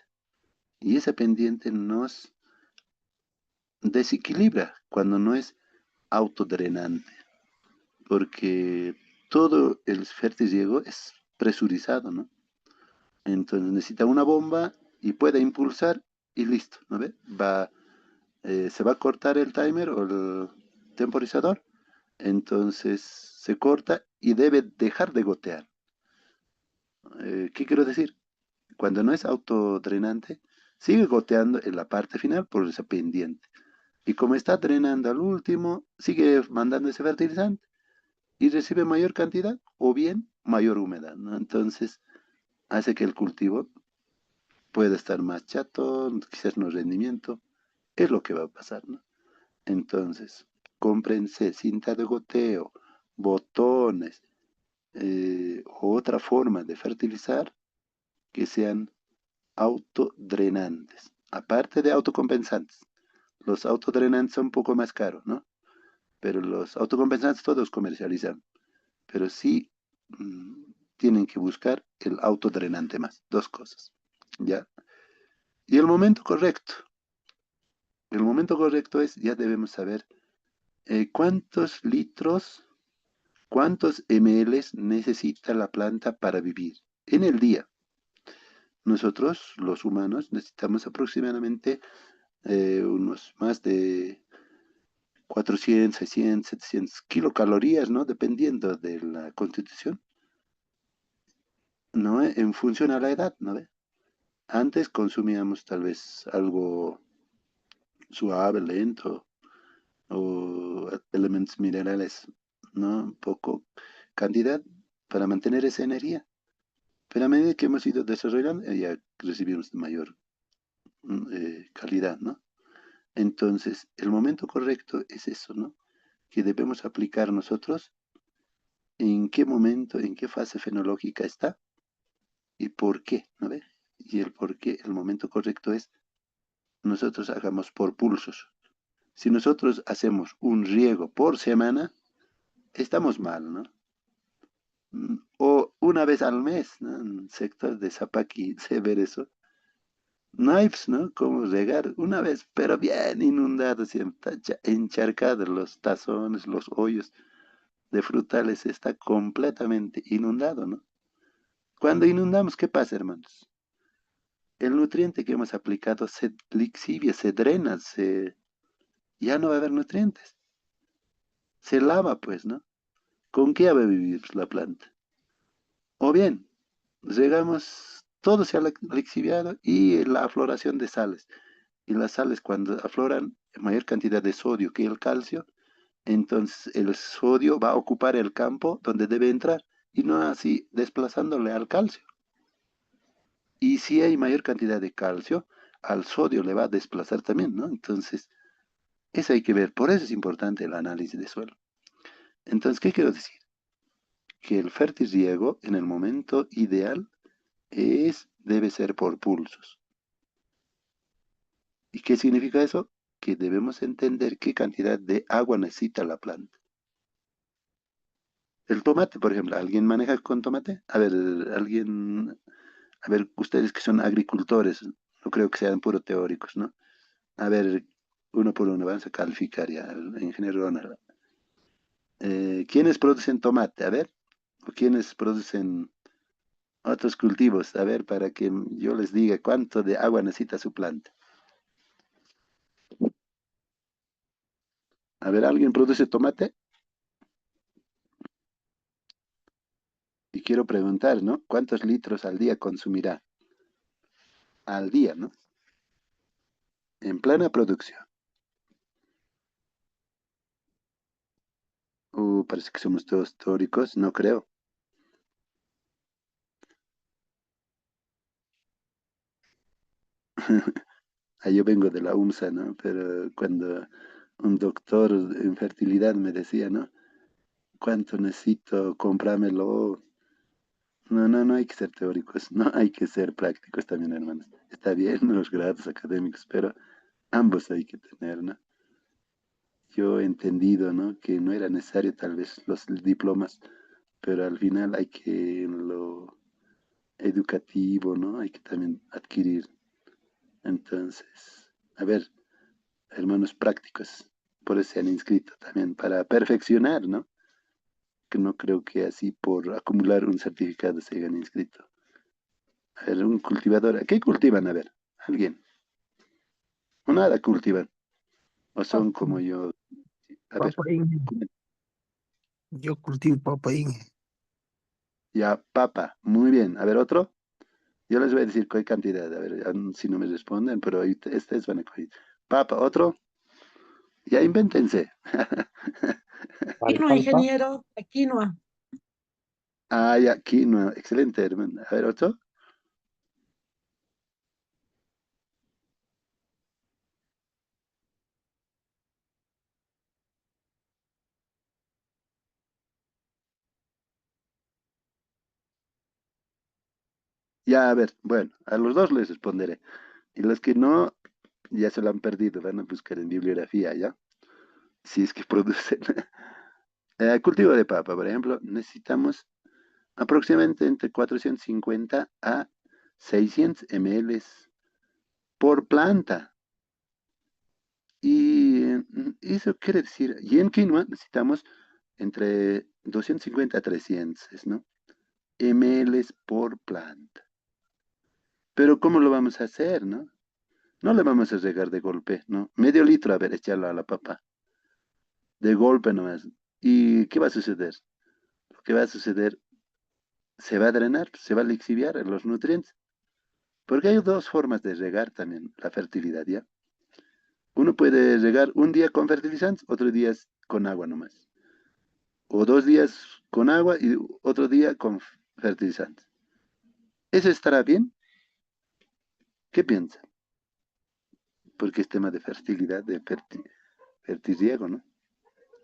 Y esa pendiente nos desequilibra cuando no es autodrenante. Porque todo el fertirriego es presurizado, ¿no? Entonces necesita una bomba y puede impulsar y listo, ¿no ve? Se va a cortar el timer o el temporizador, entonces se corta y debe dejar de gotear. ¿Qué quiero decir? Cuando no es autodrenante, sigue goteando en la parte final por esa pendiente. Y como está drenando al último, sigue mandando ese fertilizante y recibe mayor cantidad o bien mayor humedad, ¿no? Entonces hace que el cultivo pueda estar más chato, quizás no rendimiento, es lo que va a pasar, ¿no? Entonces, cómprense cinta de goteo, botones, otra forma de fertilizar que sean autodrenantes, aparte de autocompensantes. Los autodrenantes son un poco más caros, ¿no? Pero los autocompensantes todos comercializan, pero sí tienen que buscar el autodrenante más, dos cosas, ¿ya? Y el momento correcto es, ya debemos saber cuántos litros, cuántos ml necesita la planta para vivir en el día. Nosotros, los humanos, necesitamos aproximadamente unos más de 400, 600, 700 kilocalorías, ¿no? Dependiendo de la constitución, ¿no? En función a la edad, ¿no ve? Antes consumíamos tal vez algo suave, lento, o elementos minerales, ¿no? Poco cantidad para mantener esa energía. Pero a medida que hemos ido desarrollando, ya recibimos mayor calidad, ¿no? Entonces, el momento correcto es eso, ¿no? Que debemos aplicar nosotros en qué momento, en qué fase fenológica está y por qué, ¿no ve? Y el por qué, el momento correcto es nosotros hagamos por pulsos. Si nosotros hacemos un riego por semana, estamos mal, ¿no? O una vez al mes, ¿no? En el sector de Zapaqui se ve eso. Knives, ¿no? Como regar una vez, pero bien inundado, siempre está encharcado los tazones, los hoyos de frutales, está completamente inundado, ¿no? Cuando inundamos, ¿qué pasa, hermanos? El nutriente que hemos aplicado se lixivia, se drena, ya no va a haber nutrientes. Se lava, pues, ¿no? ¿Con qué va a vivir la planta? O bien, regamos, todo se ha lixiviado y la afloración de sales. Y las sales cuando afloran en mayor cantidad de sodio que el calcio, entonces el sodio va a ocupar el campo donde debe entrar y no así desplazándole al calcio. Y si hay mayor cantidad de calcio, al sodio le va a desplazar también, ¿no? Entonces, eso hay que ver. Por eso es importante el análisis de suelo. Entonces, ¿qué quiero decir? Que el fertirriego en el momento ideal debe ser por pulsos. ¿Y qué significa eso? Que debemos entender qué cantidad de agua necesita la planta. El tomate, por ejemplo, ¿alguien maneja con tomate? A ver, ustedes que son agricultores, no creo que sean puro teóricos, ¿no? A ver, uno por uno, vamos a calificar ya, el ingeniero Ronald. ¿Quiénes producen tomate? A ver, o quienes producen otros cultivos. A ver, para que yo les diga cuánto de agua necesita su planta. A ver, ¿alguien produce tomate? Y quiero preguntar, ¿no? ¿Cuántos litros al día consumirá? Al día, ¿no? En plena producción. Parece que somos todos teóricos, no creo. Yo vengo de la UMSA, ¿no? Pero cuando un doctor en fertilidad me decía, ¿no? ¿Cuánto necesito? Cómpramelo. No, no, no hay que ser teóricos, no hay que ser prácticos también, hermanos. Está bien los grados académicos, pero ambos hay que tener, ¿no? Yo he entendido, ¿no? Que no era necesario tal vez los diplomas, pero al final hay que en lo educativo, ¿no? Hay que también adquirir. Entonces, a ver, hermanos prácticos, por eso se han inscrito también, para perfeccionar, ¿no? Que no creo que así por acumular un certificado se hayan inscrito. A ver, un cultivador, ¿qué cultivan? A ver, alguien. O nada cultivan. O son como yo. A ver, Papa Inge. Yo cultivo papa Inge. ya, papa. Muy bien. A ver, otro. Yo les voy a decir qué cantidad. A ver, si no me responden, pero ahorita ustedes van a coger. Papa, otro. Ya invéntense. Quinoa, Alfalfa. ingeniero, la quinoa. Ya, aquí no. Excelente, hermano. A ver, otro. Ya, a ver, bueno, a los dos les responderé. Y los que no, ya se lo han perdido, van a buscar en bibliografía, ¿ya? Si es que producen. Cultivo de papa, por ejemplo, necesitamos aproximadamente entre 450 a 600 ml por planta. Y eso quiere decir, y en quinoa necesitamos entre 250 a 300, ¿no? ml por planta. Pero ¿cómo lo vamos a hacer, no? No le vamos a regar de golpe, ¿no? Medio litro, a ver, echarlo a la papa. De golpe nomás. ¿Y qué va a suceder? Lo que va a suceder, se va a drenar, se va a lixiviar los nutrientes. Porque hay dos formas de regar también la fertilidad, ¿ya? Uno puede regar un día con fertilizantes, otro día con agua nomás. O 2 días con agua y otro día con fertilizantes. ¿Eso estará bien? ¿Qué piensa? Porque es tema de fertilidad, de fertirriego, ¿no?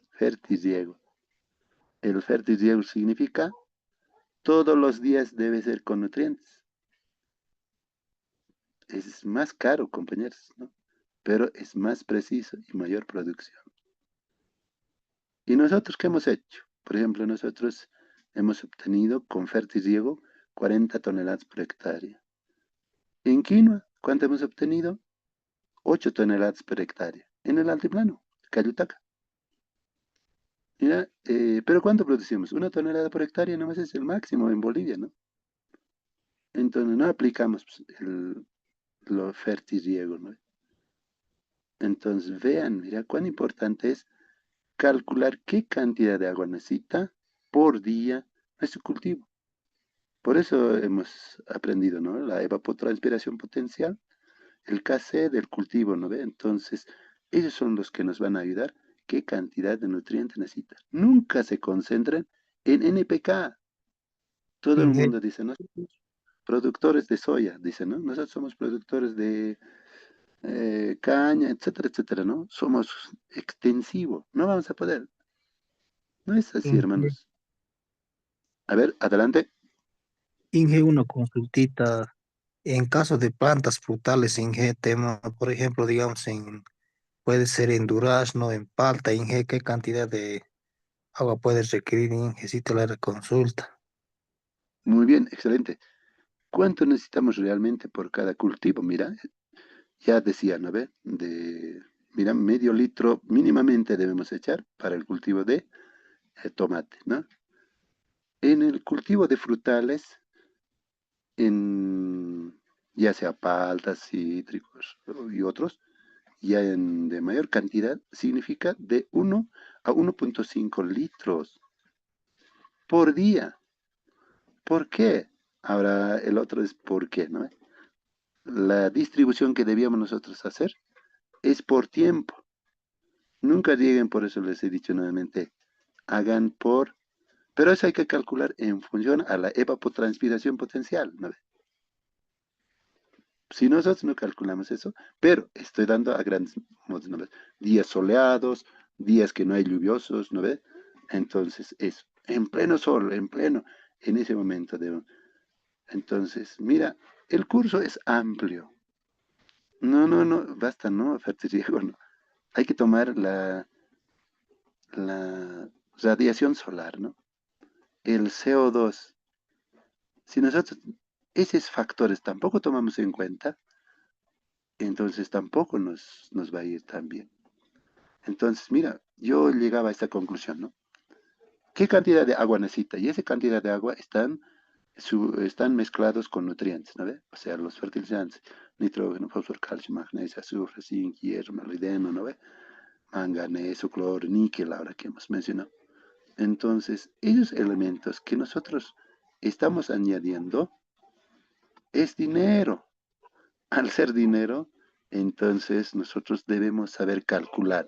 Fertirriego. El fertirriego significa todos los días debe ser con nutrientes. Es más caro, compañeros, ¿no? Pero es más preciso y mayor producción. ¿Y nosotros qué hemos hecho? Por ejemplo, nosotros hemos obtenido con fertirriego 40 toneladas por hectárea. En quinoa, ¿cuánto hemos obtenido? 8 toneladas por hectárea. En el altiplano, Cayutaca. Mira, pero ¿cuánto producimos? 1 tonelada por hectárea nomás es el máximo en Bolivia, ¿no? Entonces no aplicamos pues, lo fertirriego, ¿no? Entonces vean, mira cuán importante es calcular qué cantidad de agua necesita por día nuestro cultivo. Por eso hemos aprendido, ¿no? La evapotranspiración potencial, el KC del cultivo, ¿no ve? Entonces, ellos son los que nos van a ayudar qué cantidad de nutrientes necesita. Nunca se concentren en NPK. Todo el Inge, mundo dice, ¿no? Productores de soya, dice, ¿no? Nosotros somos productores de caña, etcétera, etcétera, ¿no? Somos extensivos, no vamos a poder. No es así, Inge, hermanos. A ver, adelante. Inge, una consultita. En caso de plantas frutales, Inge, tema, por ejemplo, digamos, puede ser en durazno, en palta, Inge, ¿qué cantidad de agua puede requerir, Inge? Si te la reconsulta. Muy bien, excelente. ¿Cuánto necesitamos realmente por cada cultivo? Mira, ya decía, ¿no ve? Mira, medio litro mínimamente debemos echar para el cultivo de tomate, ¿no? En el cultivo de frutales, ya sea paltas, cítricos y otros, ya de mayor cantidad, significa de 1 a 1,5 litros por día. ¿Por qué? Ahora el otro es por qué, ¿no? La distribución que debíamos nosotros hacer es por tiempo. Nunca lleguen, por eso les he dicho nuevamente, hagan por, pero eso hay que calcular en función a la evapotranspiración potencial, ¿no? Si nosotros no calculamos eso, pero estoy dando a grandes modos, ¿no? Días soleados, días que no hay lluviosos, ¿no ve? Entonces, eso, en pleno sol, en ese momento de... Entonces, mira, el curso es amplio. No, no, no, basta, ¿no? Fertiliego, no. Hay que tomar la radiación solar, ¿no? El CO2. Si nosotros esos factores tampoco tomamos en cuenta, entonces tampoco nos va a ir tan bien. Entonces, mira, yo llegaba a esta conclusión, ¿no? ¿Qué cantidad de agua necesita? Y esa cantidad de agua están mezclados con nutrientes, ¿no ve? O sea, los fertilizantes, nitrógeno, fósforo, calcio, magnesio, azufre, zinc, hierro, molibdeno, ¿no ve? Manganeso, cloro, níquel, ahora que hemos mencionado. Entonces, esos elementos que nosotros estamos añadiendo es dinero. Al ser dinero, entonces nosotros debemos saber calcular.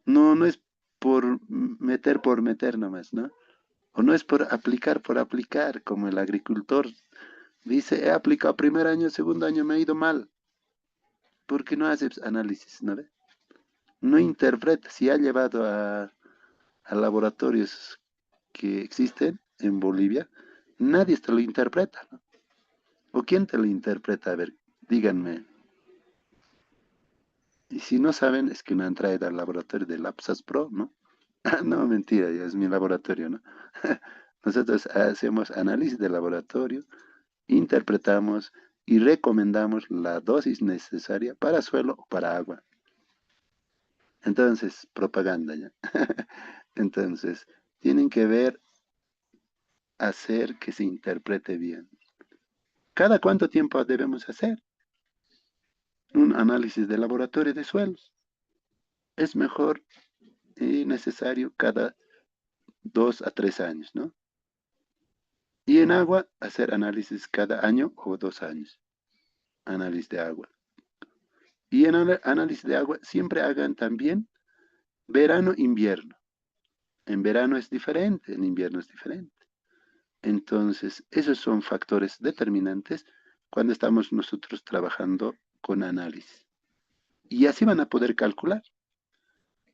No, no es por meter nomás, ¿no? O no es por aplicar, como el agricultor dice, he aplicado primer año, segundo año me ha ido mal. ¿Por qué no haces análisis, no ve? No interpreta, si ha llevado a laboratorios que existen en Bolivia, nadie te lo interpreta, ¿no? ¿O quién te lo interpreta? A ver, díganme. Y si no saben, es que me han traído al laboratorio de Lapsas Pro, ¿no? No, mentira, ya es mi laboratorio, ¿no? Nosotros hacemos análisis de laboratorio, interpretamos y recomendamos la dosis necesaria para suelo o para agua. Entonces, propaganda ya. Entonces, tienen que ver, hacer que se interprete bien. ¿Cada cuánto tiempo debemos hacer? Un análisis de laboratorio de suelos. Es mejor y necesario cada 2 a 3 años, ¿no? Y en agua, hacer análisis cada año o 2 años. Análisis de agua. Y en análisis de agua, siempre hagan también verano, invierno. En verano es diferente, en invierno es diferente. Entonces, esos son factores determinantes cuando estamos nosotros trabajando con análisis. Y así van a poder calcular,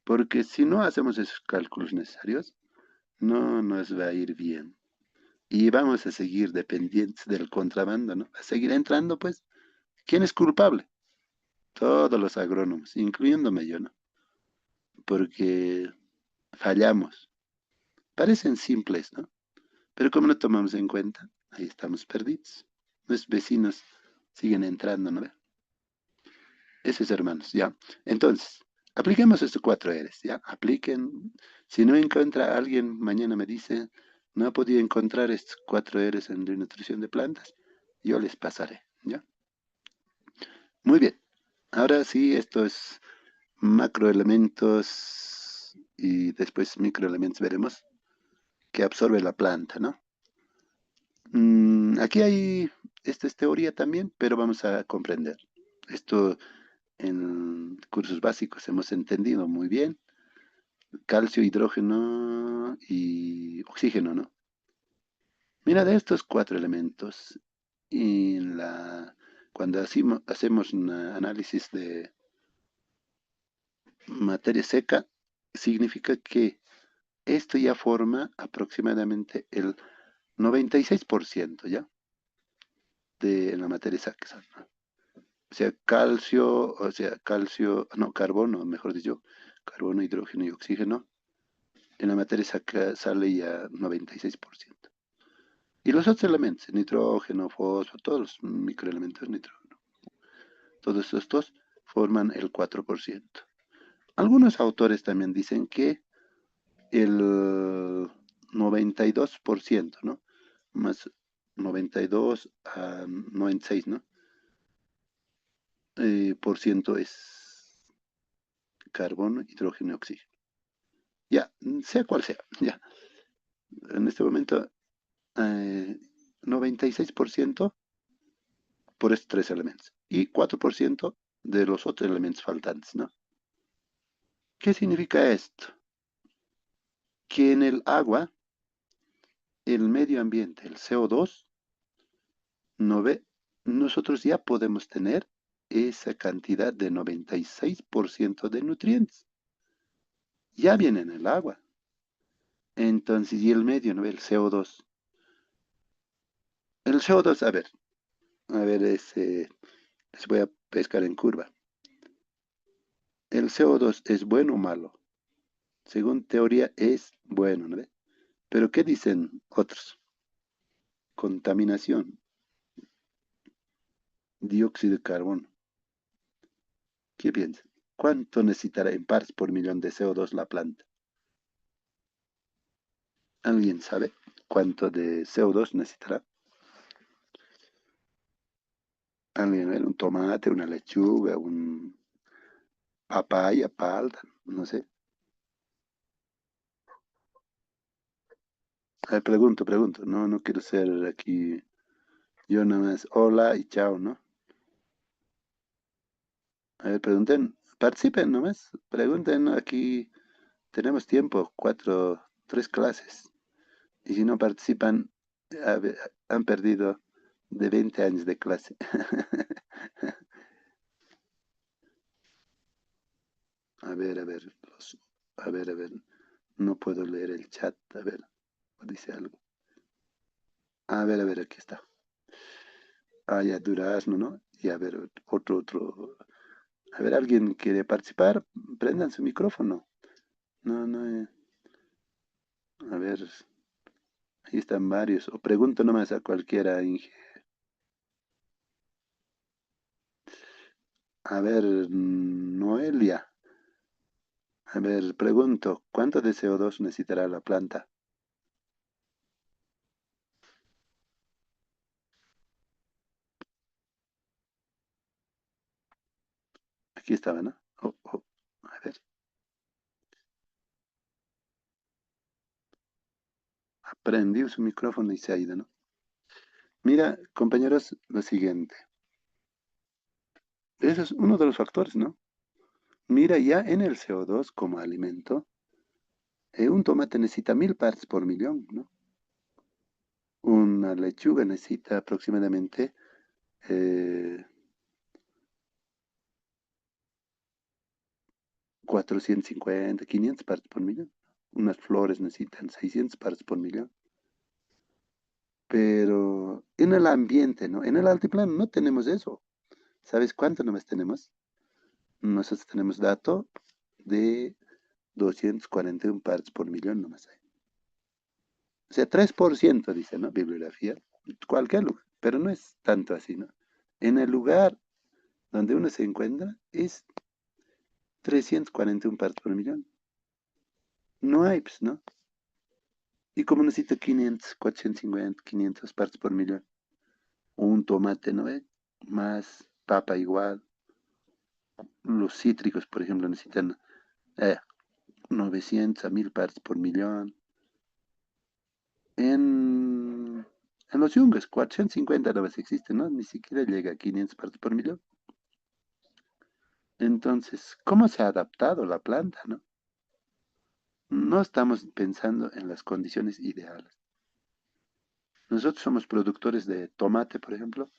porque si no hacemos esos cálculos necesarios, no nos va a ir bien. Y vamos a seguir dependientes del contrabando, ¿no? A seguir entrando, pues, ¿quién es culpable? Todos los agrónomos, incluyéndome yo, ¿no? Porque fallamos. Parecen simples, ¿no? Pero como no tomamos en cuenta, ahí estamos perdidos. Nuestros vecinos siguen entrando, ¿no? Esos hermanos, ya. Entonces, apliquemos estos 4 R's, ¿ya? Apliquen. Si no encuentra alguien, mañana me dice, no ha podido encontrar estos 4 R's en la nutrición de plantas, yo les pasaré, ¿ya? Muy bien. Ahora sí, esto es macroelementos y después microelementos veremos que absorbe la planta, ¿no? Aquí hay, esta es teoría también, pero vamos a comprender. Esto en cursos básicos hemos entendido muy bien. Calcio, hidrógeno y oxígeno, ¿no? Mira, de estos 4 elementos, cuando hacemos un análisis de materia seca, significa que esto ya forma aproximadamente el 96%, ¿ya? De la materia seca, ¿no? No, carbono, mejor dicho, carbono, hidrógeno y oxígeno. En la materia seca sale ya 96%. Y los otros elementos, nitrógeno, fósforo, todos los microelementos nitrógeno, todos estos forman el 4%. Algunos autores también dicen que el 92%, ¿no? Más 92 a 96, ¿no? Por ciento es carbono, hidrógeno y oxígeno. Ya, sea cual sea, ya. En este momento, 96% por estos tres elementos y 4% de los otros elementos faltantes, ¿no? ¿Qué significa esto? Que en el agua, el medio ambiente, el CO2, no ve, nosotros ya podemos tener esa cantidad de 96% de nutrientes. Ya viene en el agua. Entonces, y el medio, ¿no? El CO2. El CO2, a ver, les voy a pescar en curva. ¿El CO2 es bueno o malo? Según teoría es bueno, ¿no ve? Pero ¿qué dicen otros? Contaminación, dióxido de carbono. ¿Qué piensan? ¿Cuánto necesitará en partes por millón de CO2 la planta? ¿Alguien sabe cuánto de CO2 necesitará? ¿Alguien ve? Un tomate, una lechuga, un papaya, palta, no sé. A ver, pregunto. No, no quiero ser aquí, yo nada más, hola y chao, ¿no? A ver, pregunten, participen nomás, pregunten, ¿no? Aquí tenemos tiempo, tres clases. Y si no participan, han perdido de 20 años de clase. A ver, a ver, no puedo leer el chat, a ver, dice algo. A ver, aquí está. Ah, ya, durazno, ¿no? Y a ver, otro. A ver, ¿alguien quiere participar? Prendan su micrófono. No, no, a ver, ahí están varios. O pregunto nomás a cualquiera, Inge. A ver, Noelia. A ver, pregunto, ¿cuánto de CO2 necesitará la planta? Aquí estaba, ¿no? A ver, prendió su micrófono y se ha ido, ¿no? Mira, compañeros, lo siguiente. Ese es uno de los factores, ¿no? Mira, ya en el CO2 como alimento, un tomate necesita 1000 partes por millón, ¿no? Una lechuga necesita aproximadamente eh, 450, 500 partes por millón. Unas flores necesitan 600 partes por millón. Pero en el ambiente, ¿no? En el altiplano no tenemos eso. ¿Sabes cuánto nomás tenemos? Nosotros tenemos dato de 241 partes por millón nomás hay. O sea, 3% dice, ¿no? Bibliografía. Cualquier lugar, pero no es tanto así, ¿no? En el lugar donde uno se encuentra es 341 partes por millón. No hay, pues, ¿no? Y como necesito 500, 450, 500 partes por millón. O un tomate, ¿no ve? Más papa igual. Los cítricos, por ejemplo, necesitan 900 a 1000 partes por millón. En los yungas, 450 no existen, ¿no? Ni siquiera llega a 500 partes por millón. Entonces, ¿cómo se ha adaptado la planta, no? No estamos pensando en las condiciones ideales. Nosotros somos productores de tomate, por ejemplo.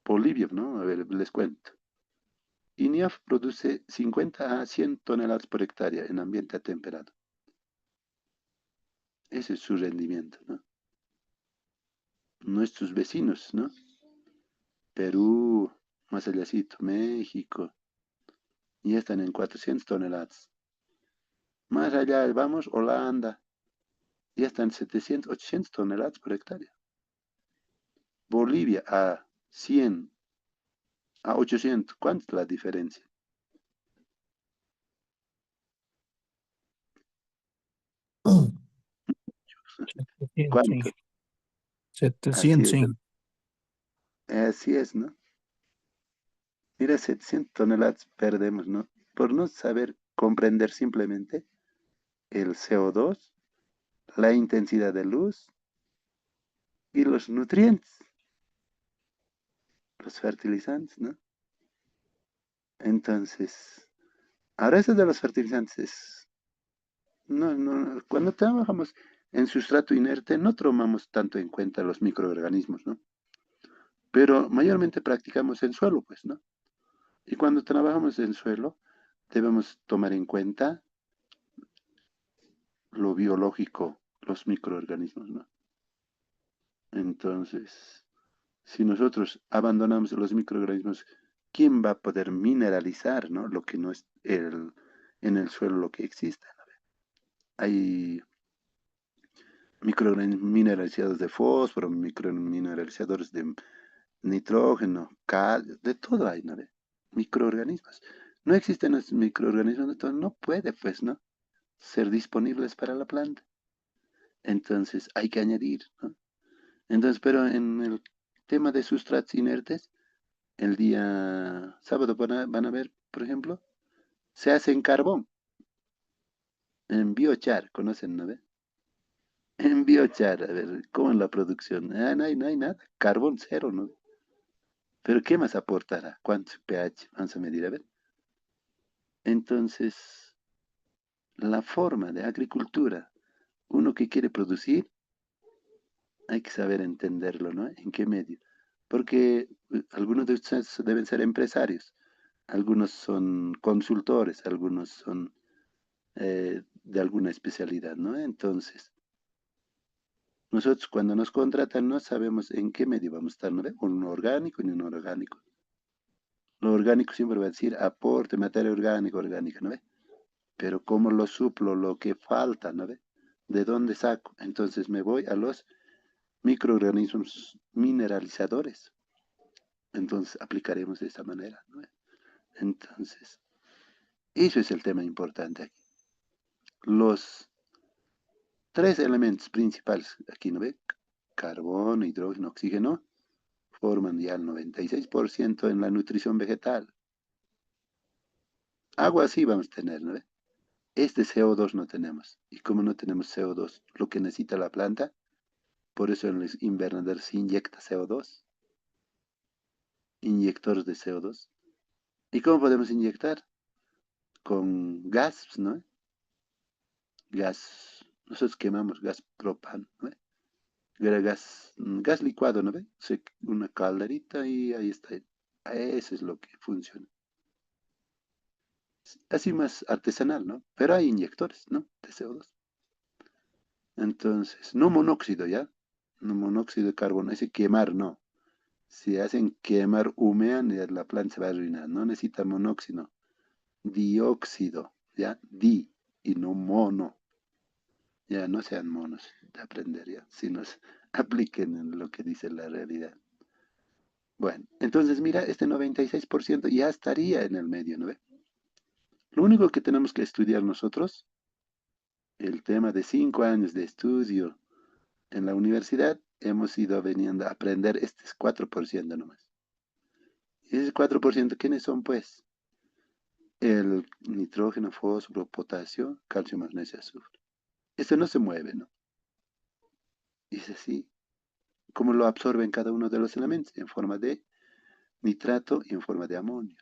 Bolivia, ¿no? A ver, les cuento. INIAF produce 50 a 100 toneladas por hectárea en ambiente atemperado. Ese es su rendimiento, ¿no? Nuestros vecinos, ¿no? Perú, más allácito, México, ya están en 400 toneladas. Más allá vamos, Holanda, ya están 700, 800 toneladas por hectárea. Bolivia a 100, a 800, ¿cuánto es la diferencia? 700, sí. ¿Cuánto? Así 700, es, sí. así es, ¿no? Mira, 700 toneladas perdemos, ¿no? Por no saber comprender simplemente el CO2, la intensidad de luz y los nutrientes, los fertilizantes, ¿no? Entonces, ahora eso de los fertilizantes es, cuando trabajamos en sustrato inerte no tomamos tanto en cuenta los microorganismos, ¿no? Pero mayormente practicamos en suelo, pues, ¿no? Y cuando trabajamos en suelo, debemos tomar en cuenta lo biológico, los microorganismos, ¿no? Entonces, si nosotros abandonamos los microorganismos, ¿quién va a poder mineralizar, ¿no? Lo que no es en el suelo lo que existe, ¿no? Hay microorganismos mineralizados de fósforo, micromineralizadores de nitrógeno, calcio, de todo hay, ¿no? Microorganismos. No existen los microorganismos, entonces no puede, pues, ¿no? Ser disponibles para la planta. Entonces hay que añadir, ¿no? Entonces, pero en el tema de sustratos inertes, el día sábado van a ver, por ejemplo, se hace en carbón, en biochar, ¿conocen, no ve? En biochar, a ver, ¿cómo es la producción? No hay nada, carbón cero, ¿no? Pero ¿qué más aportará? ¿Cuánto pH? Vamos a medir, a ver. Entonces, la forma de agricultura, uno que quiere producir, hay que saber entenderlo, ¿no? ¿En qué medio? Porque algunos de ustedes deben ser empresarios, algunos son consultores, algunos son de alguna especialidad, ¿no? Entonces, nosotros cuando nos contratan no sabemos en qué medio vamos a estar, ¿no? Un orgánico y un inorgánico. Lo orgánico siempre va a decir aporte, materia orgánica, ¿no ve? Pero ¿cómo lo suplo? Lo que falta, ¿no ve? ¿De dónde saco? Entonces me voy a los microorganismos mineralizadores. Entonces aplicaremos de esta manera, ¿no ve? Entonces, eso es el tema importante aquí. Los tres elementos principales aquí, ¿no ve? Carbono, hidrógeno, oxígeno, forman ya el 96% en la nutrición vegetal. Agua sí vamos a tener, ¿no ve? Este CO2 no tenemos. Y como no tenemos CO2, lo que necesita la planta, por eso en los invernaderos se inyecta CO2, inyectores de CO2. ¿Y cómo podemos inyectar? Con gas, ¿no? Gas, nosotros quemamos gas propano, ¿no? Era gas licuado, ¿no ve? Una calderita y ahí está. Eso es lo que funciona. Así más artesanal, ¿no? Pero hay inyectores, ¿no? De CO2. Entonces, no monóxido, ¿ya? No monóxido de carbono, ese quemar, no. Si hacen quemar, humean, ya la planta se va a arruinar. No necesita monóxido, dióxido, ¿ya? Di y no mono. Ya no sean monos de aprender, ¿ya? Si nos apliquen en lo que dice la realidad. Bueno, entonces mira, este 96% ya estaría en el medio, ¿no ve? Lo único que tenemos que estudiar nosotros, el tema de 5 años de estudio en la universidad, hemos ido veniendo a aprender este 4% nomás. Y ese 4%, ¿quiénes son, pues? El nitrógeno, fósforo, potasio, calcio, magnesio, azufre. Esto no se mueve, ¿no? Y es así, como lo absorben cada uno de los elementos, en forma de nitrato y en forma de amonio.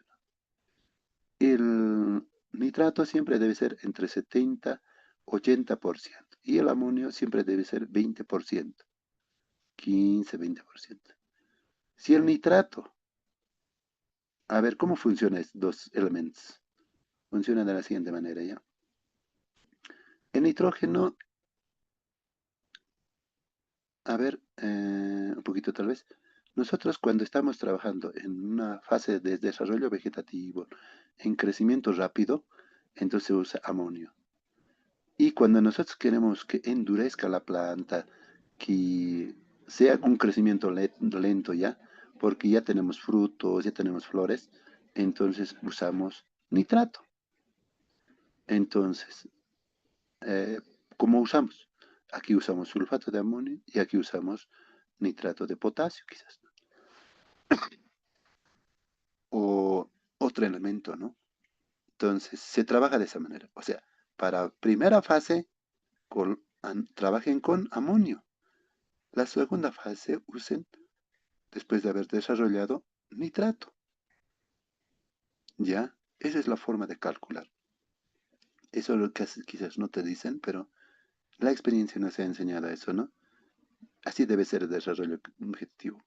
El nitrato siempre debe ser entre 70 y 80%. Y el amonio siempre debe ser 20%, 15, 20%. Si el nitrato, a ver, ¿cómo funcionan estos dos elementos? Funciona de la siguiente manera, ¿ya? El nitrógeno, a ver, un poquito tal vez. Nosotros cuando estamos trabajando en una fase de desarrollo vegetativo, en crecimiento rápido, entonces se usa amonio. Y cuando nosotros queremos que endurezca la planta, que sea un crecimiento lento ya, porque ya tenemos frutos, ya tenemos flores, entonces usamos nitrato. Entonces, ¿cómo usamos? aquí usamos sulfato de amonio y aquí usamos nitrato de potasio, quizás. O otro elemento, ¿no? Entonces, se trabaja de esa manera. O sea, para primera fase, trabajen con amonio. La segunda fase usen, después de haber desarrollado, nitrato. ¿Ya? Esa es la forma de calcular. Eso es lo que quizás no te dicen, pero la experiencia nos ha enseñado eso, ¿no? Así debe ser el desarrollo objetivo.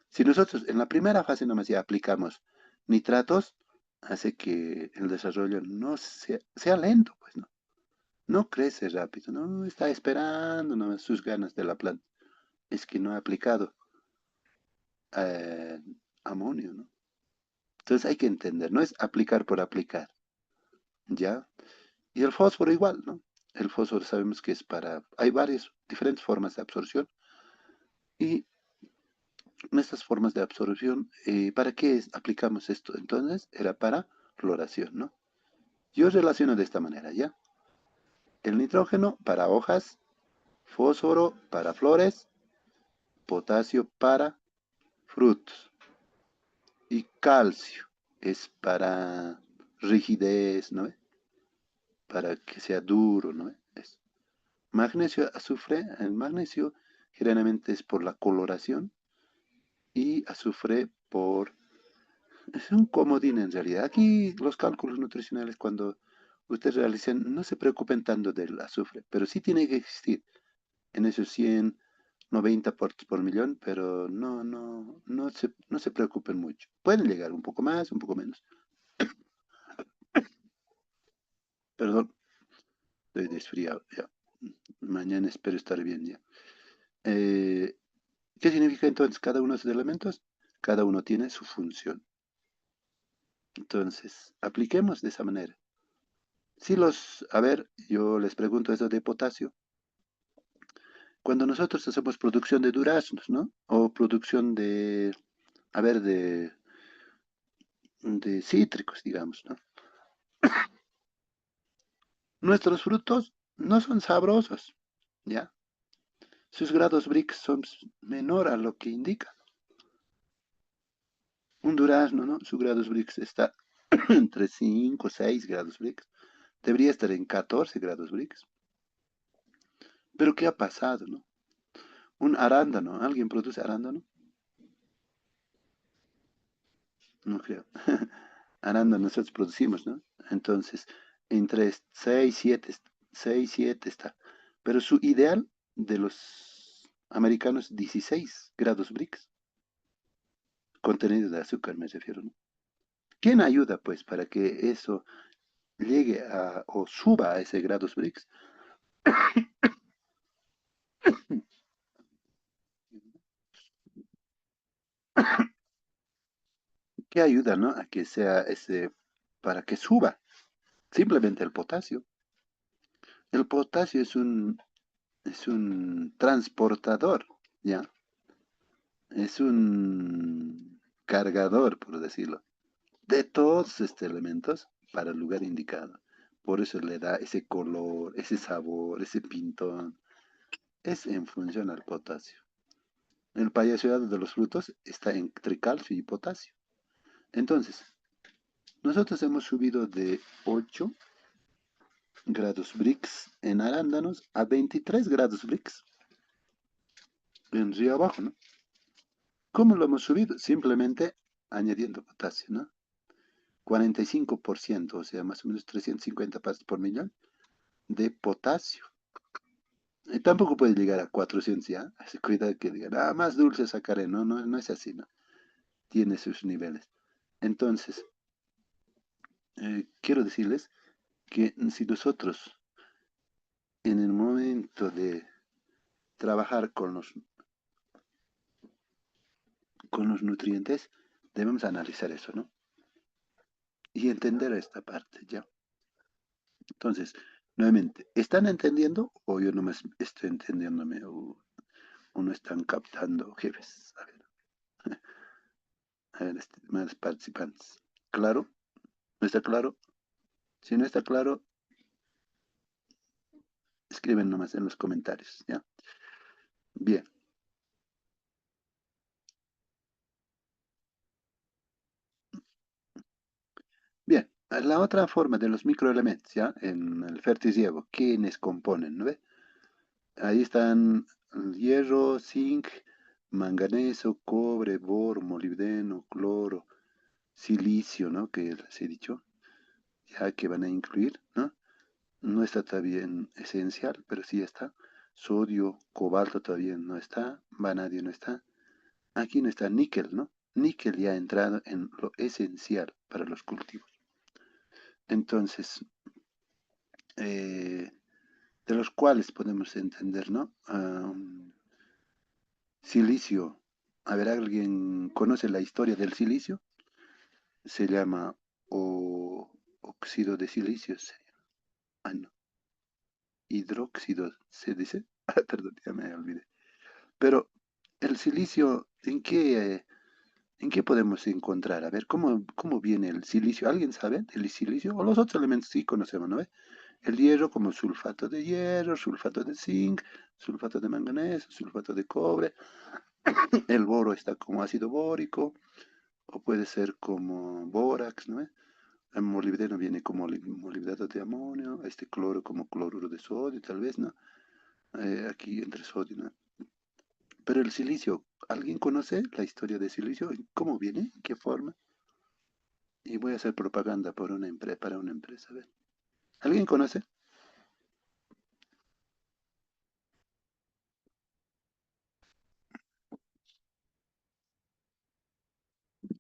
Si nosotros en la primera fase nomás ya aplicamos nitratos, hace que el desarrollo no sea lento, pues, ¿no? No crece rápido, no está esperando nomás sus ganas de la planta. Es que no ha aplicado eh, amonio, ¿no? Entonces hay que entender, no es aplicar por aplicar, ¿ya? Y el fósforo igual, ¿no? El fósforo sabemos que es hay varias diferentes formas de absorción y en estas formas de absorción, ¿para qué aplicamos esto? Entonces era para floración, ¿no? Yo relaciono de esta manera, ¿ya? El nitrógeno para hojas, fósforo para flores, potasio para frutos y calcio es para rigidez, ¿no? Para que sea duro, ¿no? Magnesio, azufre, el magnesio generalmente es por la coloración y azufre por... Es un comodín en realidad. Aquí los cálculos nutricionales cuando ustedes realicen, no se preocupen tanto del azufre, pero sí tiene que existir en esos 190 partes por millón, pero no se preocupen mucho. Pueden llegar un poco más, un poco menos. Perdón, estoy desfriado ya. Mañana espero estar bien ya. Eh, ¿Qué significa entonces cada uno de esos elementos? Cada uno tiene su función. Entonces, apliquemos de esa manera. A ver, yo les pregunto eso de potasio. Cuando nosotros hacemos producción de duraznos, ¿no? O producción a ver, de cítricos, digamos, ¿no? Nuestros frutos no son sabrosos, ¿ya? Sus grados Brix son menor a lo que indica. Un durazno, ¿no? Su grados Brix está entre 5 y 6 grados Brix. Debería estar en 14 grados Brix. Pero ¿qué ha pasado, no? Un arándano, ¿alguien produce arándano? No creo. Arándano nosotros producimos, ¿no? Entonces, entre 6, 7 está. Pero su ideal de los americanos, 16 grados Brix. Contenido de azúcar, me refiero, ¿no? ¿Quién ayuda, pues, para que eso llegue o suba a ese grados Brix? ¿Qué ayuda, no? A que sea para que suba. Simplemente el potasio. El potasio es un transportador, ¿ya? Es un cargador, por decirlo, de todos estos elementos para el lugar indicado. Por eso le da ese color, ese sabor, ese pintón. Es en función al potasio. El pH de los frutos está entre calcio y potasio. Entonces, nosotros hemos subido de 8 grados Brix en arándanos a 23 grados Brix en río abajo, ¿no? ¿Cómo lo hemos subido? Simplemente añadiendo potasio, ¿no? 45%, o sea, más o menos 350 partes por millón de potasio. Y tampoco puede llegar a 400 ya. Cuidado que digan, más dulce sacaré. No, no, no es así, ¿no? Tiene sus niveles. Entonces, quiero decirles que si nosotros en el momento de trabajar con los nutrientes, debemos analizar eso, ¿no? Y entender esta parte, ¿ya? Entonces, nuevamente, ¿están entendiendo o yo no me estoy entendiéndome o no están captando, jefes? A ver, más participantes. ¿Claro? ¿No está claro? Si no está claro, Escriben nomás en los comentarios, ¿ya? Bien. Bien, la otra forma de los microelementos, ¿ya? En el fertiliego, ¿quiénes componen, no ve? Ahí están el hierro, zinc, manganeso, cobre, boro, molibdeno, cloro, silicio, ¿no? Que les he dicho, ya que van a incluir, ¿no? No está todavía en esencial, pero sí está. Sodio, cobalto todavía no está, vanadio no está. Aquí no está níquel, ¿no? Níquel ya ha entrado en lo esencial para los cultivos. Entonces, eh, de los cuales podemos entender, ¿no? Silicio. A ver, ¿alguien conoce la historia del silicio? Se llama óxido de silicio. Ah, no. Hidróxido, se dice. Ah, perdón, ya me olvidé. Pero el silicio, en qué podemos encontrar? A ver, ¿cómo viene el silicio? ¿Alguien sabe del silicio? O los otros elementos sí conocemos, ¿no? El hierro como sulfato de hierro, sulfato de zinc, sulfato de manganeso, sulfato de cobre. El boro está como ácido bórico, o puede ser como bórax, ¿no? El molibdeno viene como molibdato de amonio, este cloro como cloruro de sodio, tal vez, ¿no? Aquí entre sodio, ¿no? Pero el silicio, ¿alguien conoce la historia de silicio? ¿Cómo viene? ¿En qué forma? Y voy a hacer propaganda por para una empresa. A ver. ¿Alguien conoce?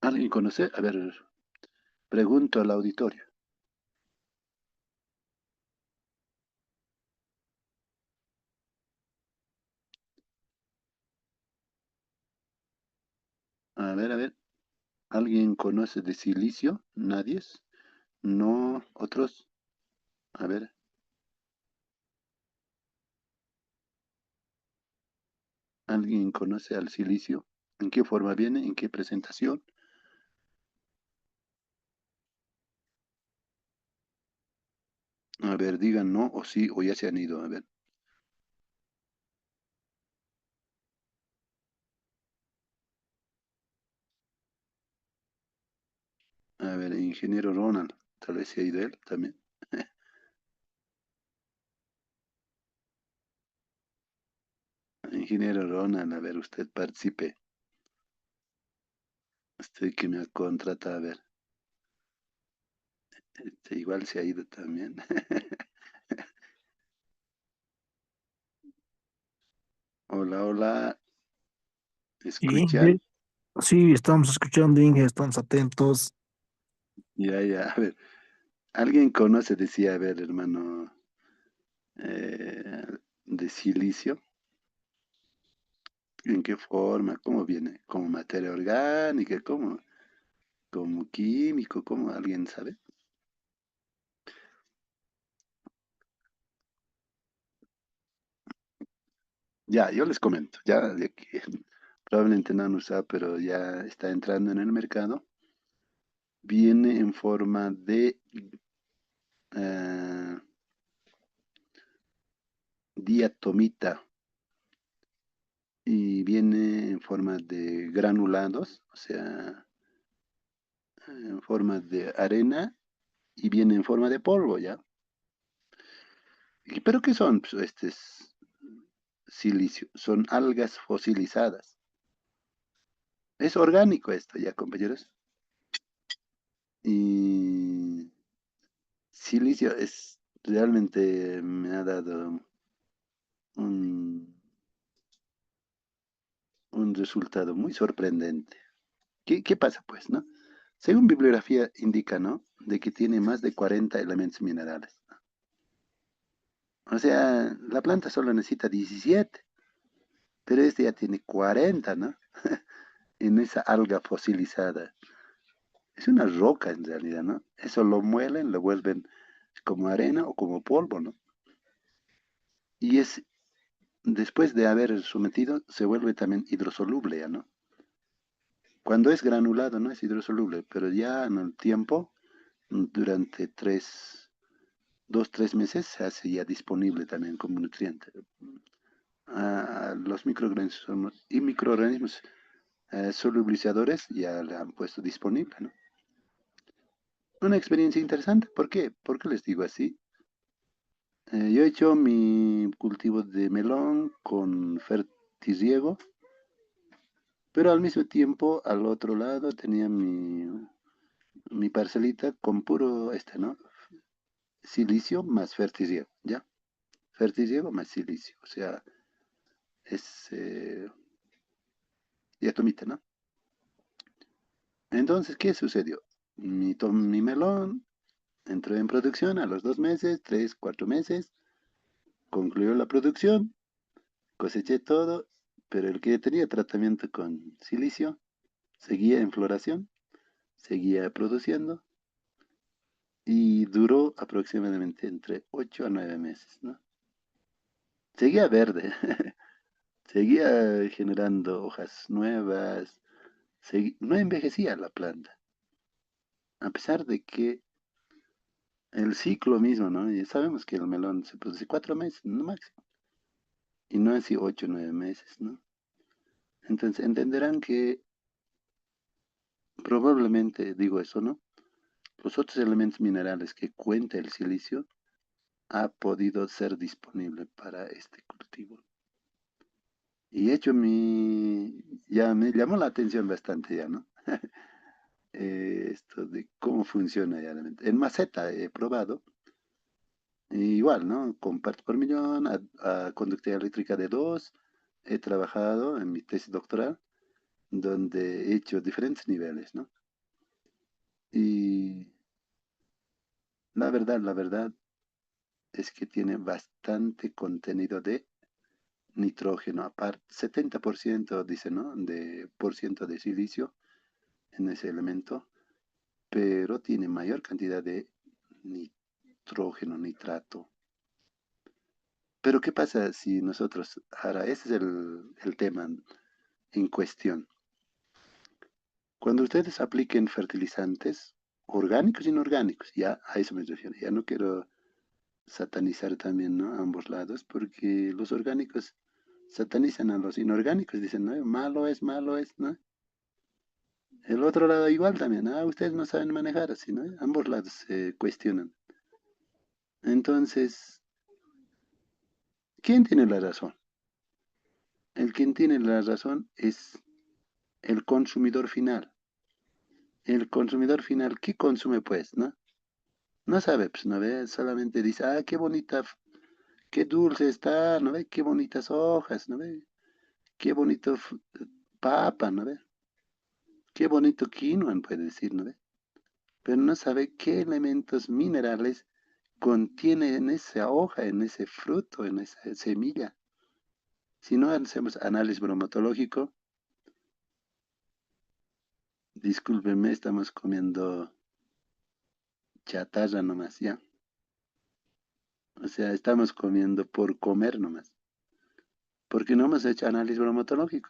¿Alguien conoce? A ver, pregunto al auditorio. A ver. ¿Alguien conoce de silicio? ¿Nadie? No, otros. A ver, ¿alguien conoce al silicio? ¿En qué forma viene? ¿En qué presentación? A ver, digan no o sí o ya se han ido. A ver, ingeniero Ronald, tal vez se ha ido él también. Ingeniero Ronald, a ver, usted participe. Usted que me contrata, a ver. Igual se ha ido también. Hola, hola, Inge, ¿escuchan? sí, estamos escuchando, Inge, estamos atentos. Ya, a ver. ¿Alguien conoce, decía, a ver, hermano, de silicio? ¿En qué forma? ¿Cómo viene? ¿Como materia orgánica? ¿Cómo? ¿Como químico? ¿Cómo? ¿Alguien sabe? Ya, yo les comento. Ya, de que probablemente no han usado, pero ya está entrando en el mercado. Viene en forma de eh, diatomita y viene en forma de granulados, o sea, en forma de arena y viene en forma de polvo, ¿ya? ¿Pero qué son? Pues, este es silicio, son algas fosilizadas. Es orgánico esto, ¿ya, compañeros? Y silicio es realmente me ha dado un, un resultado muy sorprendente. ¿Qué pasa, pues, no? Según bibliografía indica, ¿no? De que tiene más de 40 elementos minerales. O sea, la planta solo necesita 17, pero este ya tiene 40, ¿no? En esa alga fosilizada. Es una roca en realidad, ¿no? Eso lo muelen, lo vuelven como arena o como polvo, ¿no? Y es, después de haber sometido, se vuelve también hidrosoluble, ¿ya no? Cuando es granulado no es hidrosoluble, pero ya en el tiempo, durante 2, 3 meses se hace ya disponible también como nutriente. Los microorganismos y microorganismos solubilizadores ya le han puesto disponible, ¿no? Una experiencia interesante. ¿Por qué? ¿Por qué les digo así? Yo he hecho mi cultivo de melón con fertirriego, pero al mismo tiempo al otro lado tenía mi parcelita con puro ¿no? Silicio más fertirriego, ¿ya? Fertirriego más silicio, o sea, es diatomita, ¿no? Entonces, ¿qué sucedió? Mi melón entró en producción a los 2 meses, 3, 4 meses, concluyó la producción, coseché todo, pero el que tenía tratamiento con silicio seguía en floración, seguía produciendo y duró aproximadamente entre 8 a 9 meses, ¿no? Seguía verde, seguía generando hojas nuevas, no envejecía la planta, a pesar de que el ciclo mismo, ¿no? Y sabemos que el melón se produce 4 meses, no máximo, y no así 8 o 9 meses, ¿no? Entonces entenderán que probablemente, digo eso, ¿no? Los otros elementos minerales que cuenta el silicio ha podido ser disponible para este cultivo. Y he hecho ya me llamó la atención bastante ya, ¿no? Esto de cómo funciona ya. En maceta he probado, igual, ¿no? Con partes por millón, a conductividad eléctrica de 2, he trabajado en mi tesis doctoral, donde he hecho diferentes niveles, ¿no? Y la verdad es que tiene bastante contenido de nitrógeno, aparte, 70% dice, ¿no? De silicio en ese elemento, pero tiene mayor cantidad de nitrógeno, nitrato. Pero ¿qué pasa si nosotros, ahora ese es el tema en cuestión? Cuando ustedes apliquen fertilizantes orgánicos e inorgánicos, ya a eso me refiero, ya no quiero satanizar también, ¿no? A ambos lados, porque los orgánicos satanizan a los inorgánicos, dicen, no, malo es, ¿no? El otro lado igual también, ustedes no saben manejar así, ¿no? Ambos lados se cuestionan. Entonces, ¿quién tiene la razón? El quien tiene la razón es el consumidor final. El consumidor final, ¿qué consume pues, no? No sabe, pues, ¿no ve? Solamente dice, qué bonita, qué dulce está, ¿no ve? Qué bonitas hojas, ¿no ve? Qué bonito papa, ¿no ve? Qué bonito quinoa, puede decir, ¿no ve? Pero no sabe qué elementos minerales contiene en esa hoja, en ese fruto, en esa semilla. Si no hacemos análisis bromatológico, discúlpenme, estamos comiendo chatarra nomás, ¿ya? O sea, estamos comiendo por comer nomás, porque no hemos hecho análisis bromatológico.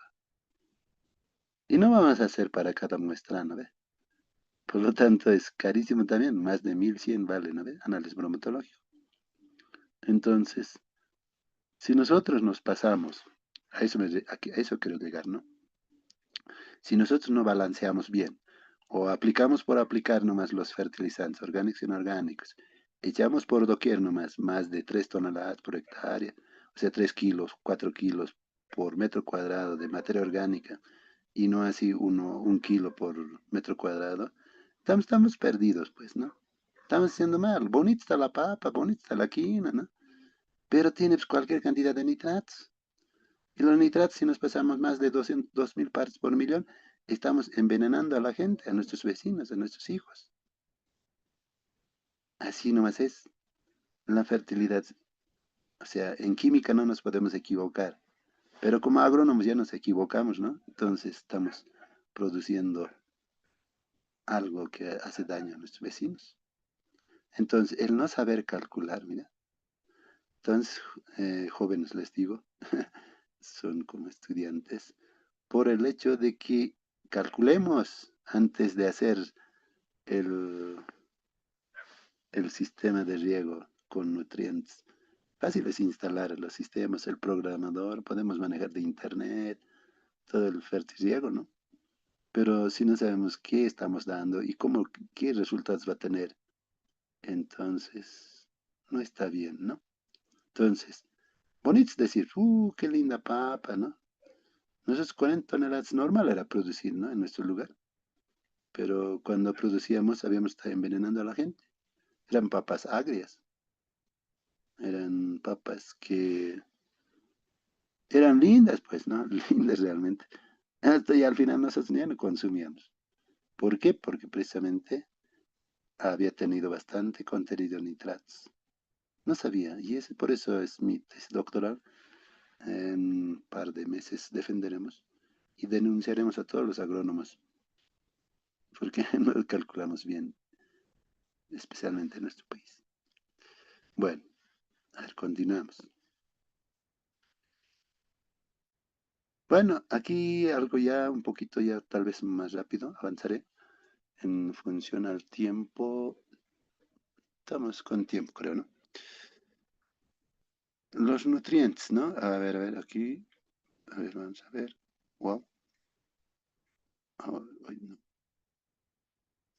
Y no vamos a hacer para cada muestra, ¿no ve? Por lo tanto, es carísimo también, más de 1100 vale, ¿no ve? Análisis bromatológico. Entonces, si nosotros nos pasamos, a eso quiero llegar, ¿no? Si nosotros no balanceamos bien, o aplicamos por aplicar nomás los fertilizantes orgánicos e inorgánicos, echamos por doquier nomás más de 3 toneladas por hectárea, o sea, 3 kilos, 4 kilos por metro cuadrado de materia orgánica, y no así 1 kilo por metro cuadrado, estamos perdidos, pues, ¿no? Estamos haciendo mal. Bonita está la papa, bonita está la quina, ¿no? Pero tiene pues, cualquier cantidad de nitratos. Y los nitratos, si nos pasamos más de 2.000 partes por millón, estamos envenenando a la gente, a nuestros vecinos, a nuestros hijos. Así nomás es la fertilidad. O sea, en química no nos podemos equivocar, pero como agrónomos ya nos equivocamos, ¿no? Entonces estamos produciendo algo que hace daño a nuestros vecinos. Entonces, el no saber calcular, mira. Entonces, jóvenes les digo, son como estudiantes, por el hecho de que calculemos antes de hacer el, el sistema de riego con nutrientes. Fácil es instalar los sistemas, el programador, podemos manejar de internet, todo el fertiriego, ¿no? Pero si no sabemos qué estamos dando y cómo, qué resultados va a tener, entonces no está bien, ¿no? Entonces, bonito es decir, qué linda papa, ¿no? Nosotros 40 toneladas normal era producir, ¿no? En nuestro lugar. Pero cuando producíamos, habíamos estado envenenando a la gente. Eran papas agrias, eran papas que eran lindas, pues, ¿no? Lindas realmente. Hasta y al final nosotros ya no consumíamos. ¿Por qué? Porque precisamente había tenido bastante contenido de nitratos. No sabía, y ese, por eso es mi tesis doctoral. En un par de meses defenderemos y denunciaremos a todos los agrónomos, porque no calculamos bien, especialmente en nuestro país. Bueno, a ver, continuamos. Bueno, aquí algo ya un poquito ya tal vez más rápido, avanzaré en función al tiempo. Estamos con tiempo, creo, ¿no? Los nutrientes, ¿no? A ver, aquí. A ver, vamos a ver. Wow. Ay, no.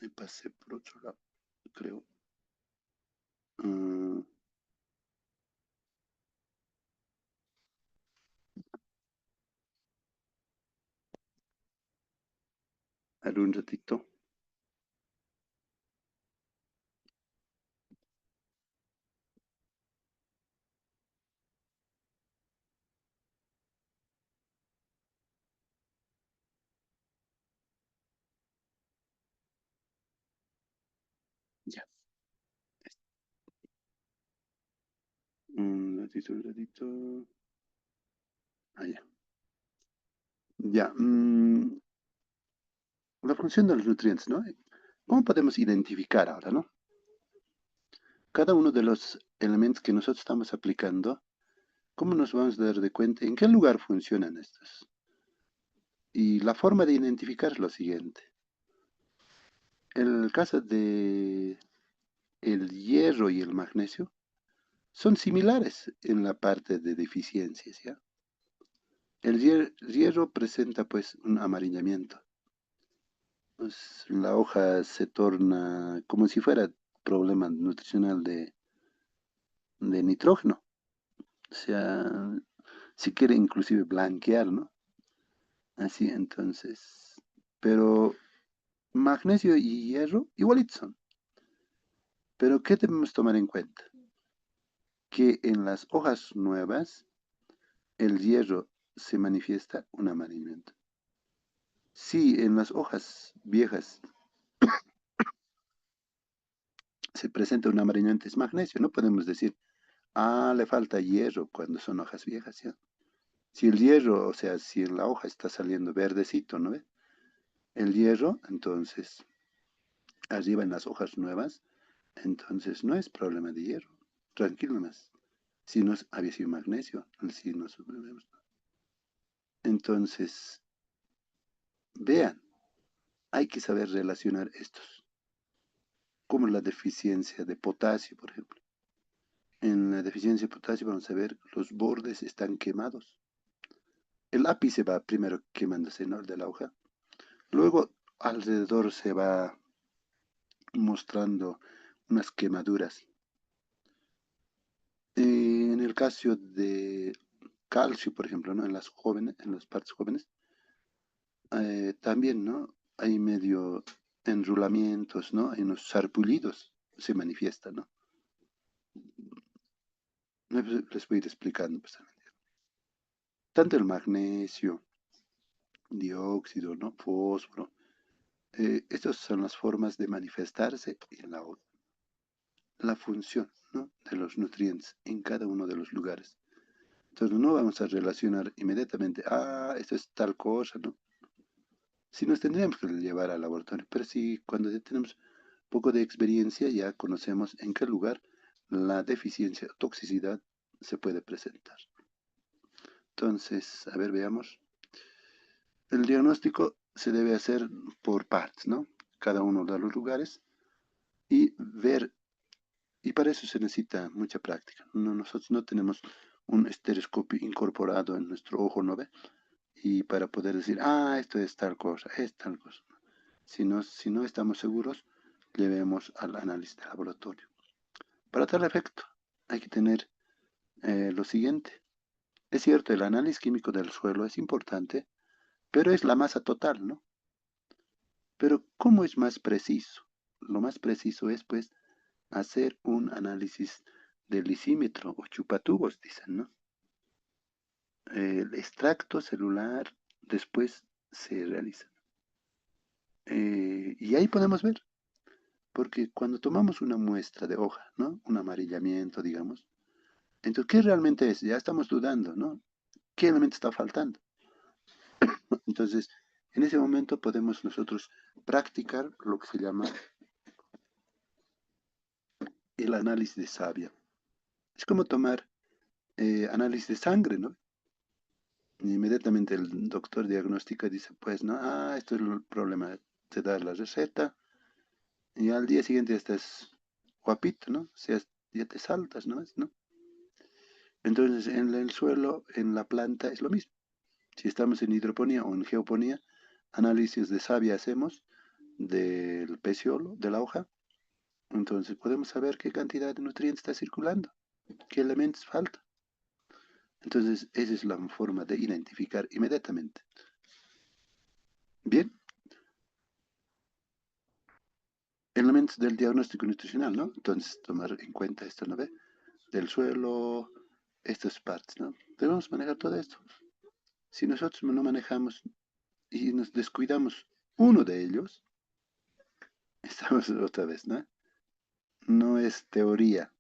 Me pasé por otro lado, creo. Mm, a ver, un ratito. Ya. Un ratito, un ratito. Ah, ya. Ya. La función de los nutrientes, ¿no? ¿Cómo podemos identificar ahora, no? Cada uno de los elementos que nosotros estamos aplicando, ¿cómo nos vamos a dar de cuenta en qué lugar funcionan estos? Y la forma de identificar es lo siguiente. El caso de el hierro y el magnesio son similares en la parte de deficiencias, ¿ya? El hierro presenta pues un amarillamiento. Pues, la hoja se torna como si fuera problema nutricional de nitrógeno. O sea, si quiere inclusive blanquear, ¿no? Así entonces. Pero magnesio y hierro igualitos son. Pero ¿qué debemos tomar en cuenta? Que en las hojas nuevas el hierro se manifiesta un amarillamiento. Si en las hojas viejas se presenta un amarillamiento es magnesio, no podemos decir, le falta hierro cuando son hojas viejas, ¿ya? Si el hierro, o sea, si en la hoja está saliendo verdecito, ¿no ve? El hierro, entonces, arriba en las hojas nuevas, entonces no es problema de hierro, tranquilo más. Si no había sido magnesio, si no, entonces, vean, hay que saber relacionar estos, como la deficiencia de potasio, por ejemplo. En la deficiencia de potasio vamos a ver los bordes están quemados. El ápice va primero quemándose, ¿no? De la hoja. Luego alrededor se va mostrando unas quemaduras. En el caso de calcio, por ejemplo, ¿no? En las jóvenes, en las partes jóvenes, también, ¿no? Hay medio enrulamientos, ¿no? Hay unos sarpullidos se manifiestan, ¿no? Les voy a ir explicando, pues, también. Tanto el magnesio, dióxido, ¿no? Fósforo. Estas son las formas de manifestarse en la función, ¿no? De los nutrientes en cada uno de los lugares. Entonces no vamos a relacionar inmediatamente, esto es tal cosa, ¿no? Si nos tendríamos que llevar al laboratorio, pero si cuando ya tenemos poco de experiencia ya conocemos en qué lugar la deficiencia o toxicidad se puede presentar. Entonces, a ver, veamos. El diagnóstico se debe hacer por partes, ¿no? Cada uno de los lugares y ver Y para eso se necesita mucha práctica. Nosotros no tenemos un estereoscopio incorporado en nuestro ojo, ¿no ve? Y para poder decir, esto es tal cosa, es tal cosa. Si no estamos seguros, llevemos al análisis de laboratorio. Para tal efecto, hay que tener lo siguiente. Es cierto, el análisis químico del suelo es importante, pero es la masa total, ¿no? Pero ¿cómo es más preciso? Lo más preciso es, pues, hacer un análisis del lisímetro o chupatubos, dicen, ¿no? El extracto celular después se realiza. Y ahí podemos ver, porque cuando tomamos una muestra de hoja, ¿no? Un amarillamiento, digamos, entonces, ¿qué realmente es? Ya estamos dudando, ¿no? ¿Qué elemento está faltando? Entonces, en ese momento podemos nosotros practicar lo que se llama el análisis de savia. Es como tomar análisis de sangre, ¿no? Inmediatamente el doctor diagnostica y dice, pues, no, esto es el problema. Te da la receta y al día siguiente ya estás guapito, ¿no? O sea, ya te saltas, ¿no? ¿No? Entonces, en el suelo, en la planta, es lo mismo. Si estamos en hidroponía o en geoponía, análisis de savia hacemos del peciolo, de la hoja. Entonces, podemos saber qué cantidad de nutrientes está circulando, qué elementos faltan. Entonces, esa es la forma de identificar inmediatamente. Bien, elementos del diagnóstico nutricional, ¿no? Entonces, tomar en cuenta esto, ¿no ve? Del suelo, estas partes, ¿no? Debemos manejar todo esto. Si nosotros no manejamos y nos descuidamos uno de ellos, estamos otra vez, ¿no? No es teoría,